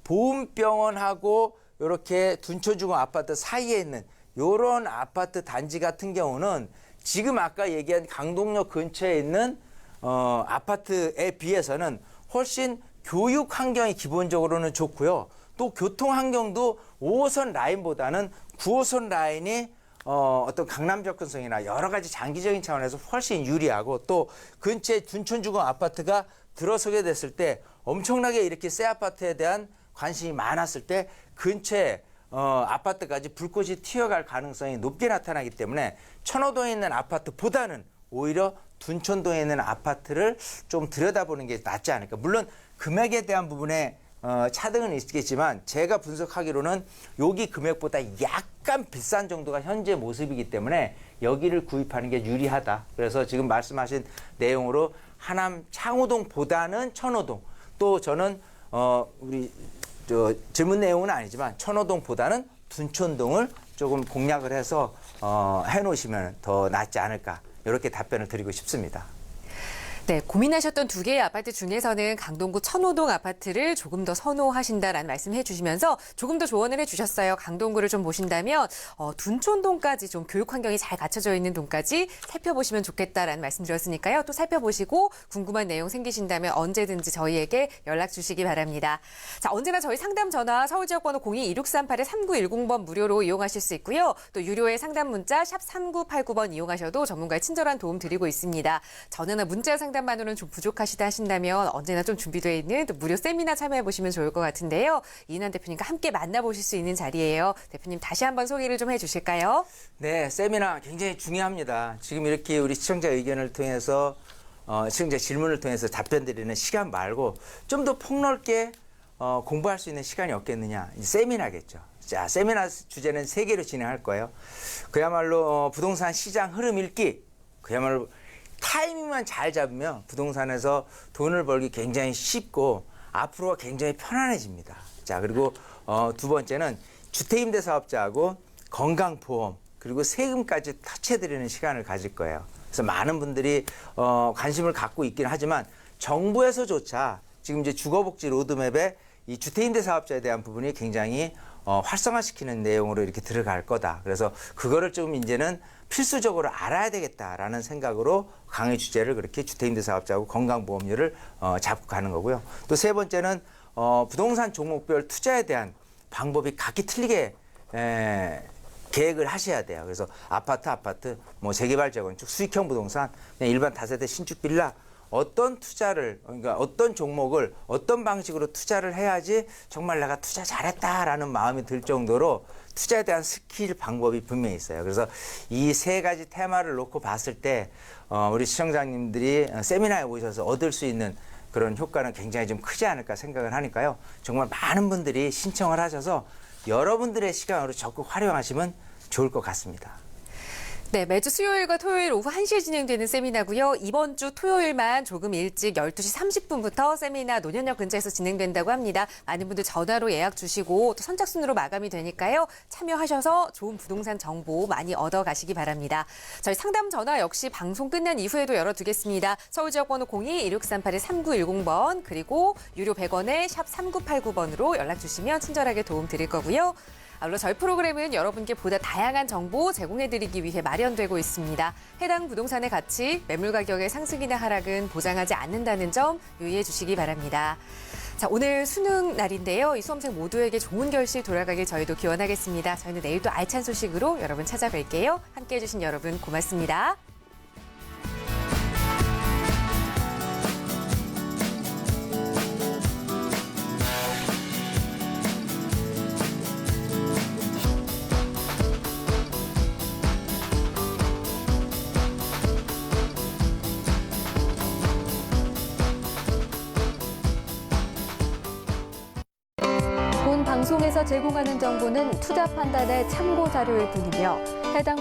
[SPEAKER 2] 보훈병원하고 이렇게 둔천주공 아파트 사이에 있는 이런 아파트 단지 같은 경우는 지금 아까 얘기한 강동역 근처에 있는 아파트에 비해서는 훨씬 교육 환경이 기본적으로는 좋고요. 또 교통 환경도 5호선 라인보다는 9호선 라인이 어떤 강남 접근성이나 여러 가지 장기적인 차원에서 훨씬 유리하고 또 근처에 둔천주공 아파트가 들어서게 됐을 때 엄청나게 이렇게 새 아파트에 대한 관심이 많았을 때 근처에 아파트까지 불꽃이 튀어갈 가능성이 높게 나타나기 때문에 천호동에 있는 아파트보다는 오히려 둔천동에 있는 아파트를 좀 들여다보는 게 낫지 않을까. 물론 금액에 대한 부분에 차등은 있겠지만 제가 분석하기로는 여기 금액보다 약간 비싼 정도가 현재 모습이기 때문에 여기를 구입하는 게 유리하다. 그래서 지금 말씀하신 내용으로 하남 창호동보다는 천호동 또 저는 우리 질문 내용은 아니지만 천호동보다는 둔천동을 조금 공략을 해서 해놓으시면 더 낫지 않을까 이렇게 답변을 드리고 싶습니다.
[SPEAKER 1] 네, 고민하셨던 두 개의 아파트 중에서는 강동구 천호동 아파트를 조금 더 선호하신다라는 말씀해 주시면서 조금 더 조언을 해 주셨어요. 강동구를 좀 보신다면 둔촌동까지 좀 교육 환경이 잘 갖춰져 있는 동까지 살펴보시면 좋겠다라는 말씀 드렸으니까요. 또 살펴보시고 궁금한 내용 생기신다면 언제든지 저희에게 연락 주시기 바랍니다. 자, 언제나 저희 상담 전화 서울지역번호 02-2638-3910번 무료로 이용하실 수 있고요. 또 유료의 상담 문자 샵 3989번 이용하셔도 전문가의 친절한 도움 드리고 있습니다. 전화나 문자 상담만으로는 좀 부족하시다 하신다면 언제나 좀 준비되어 있는 또 무료 세미나 참여해 보시면 좋을 것 같은데요. 이인환 대표님과 함께 만나보실 수 있는 자리예요. 대표님 다시 한번 소개를 좀 해주실까요?
[SPEAKER 2] 네, 세미나 굉장히 중요합니다. 지금 이렇게 우리 시청자 의견을 통해서 시청자 질문을 통해서 답변 드리는 시간 말고 좀 더 폭넓게 공부할 수 있는 시간이 없겠느냐. 세미나겠죠. 자, 세미나 주제는 3개로 진행할 거예요. 그야말로 부동산 시장 흐름 읽기. 그야말로 타이밍만 잘 잡으면 부동산에서 돈을 벌기 굉장히 쉽고 앞으로가 굉장히 편안해집니다. 자, 그리고 두 번째는 주택임대사업자하고 건강보험 그리고 세금까지 터치해드리는 시간을 가질 거예요. 그래서 많은 분들이 관심을 갖고 있긴 하지만 정부에서조차 지금 이제 주거복지 로드맵에 이 주택임대사업자에 대한 부분이 굉장히 활성화시키는 내용으로 이렇게 들어갈 거다. 그래서 그거를 좀 이제는 필수적으로 알아야 되겠다라는 생각으로 강의 주제를 그렇게 주택임대사업자하고 건강보험료를 잡고 가는 거고요. 또 세 번째는 부동산 종목별 투자에 대한 방법이 각기 틀리게 계획을 하셔야 돼요. 그래서 아파트, 뭐 재개발 재건축, 수익형 부동산, 그냥 일반 다세대 신축 빌라 어떤 투자를 그러니까 어떤 종목을 어떤 방식으로 투자를 해야지 정말 내가 투자 잘했다라는 마음이 들 정도로 투자에 대한 스킬 방법이 분명히 있어요. 그래서 이 3가지 테마를 놓고 봤을 때 우리 시청자님들이 세미나에 오셔서 얻을 수 있는 그런 효과는 굉장히 좀 크지 않을까 생각을 하니까요. 정말 많은 분들이 신청을 하셔서 여러분들의 시간으로 적극 활용하시면 좋을 것 같습니다.
[SPEAKER 1] 네, 매주 수요일과 토요일 오후 1시에 진행되는 세미나고요. 이번 주 토요일만 조금 일찍 12시 30분부터 세미나 논현역 근처에서 진행된다고 합니다. 많은 분들 전화로 예약 주시고 또 선착순으로 마감이 되니까요. 참여하셔서 좋은 부동산 정보 많이 얻어가시기 바랍니다. 저희 상담 전화 역시 방송 끝난 이후에도 열어두겠습니다. 서울지역번호 02-2638-3910번 그리고 유료 100원에 샵 3989번으로 연락 주시면 친절하게 도움 드릴 거고요. 물론 저희 프로그램은 여러분께 보다 다양한 정보 제공해드리기 위해 마련되고 있습니다. 해당 부동산의 가치, 매물 가격의 상승이나 하락은 보장하지 않는다는 점 유의해 주시기 바랍니다. 자, 오늘 수능 날인데요. 이 수험생 모두에게 좋은 결실 돌아가길 저희도 기원하겠습니다. 저희는 내일 또 알찬 소식으로 여러분 찾아뵐게요. 함께해 주신 여러분 고맙습니다.
[SPEAKER 5] 본 방송에서 제공하는 정보는 투자 판단의 참고 자료일 뿐이며 해당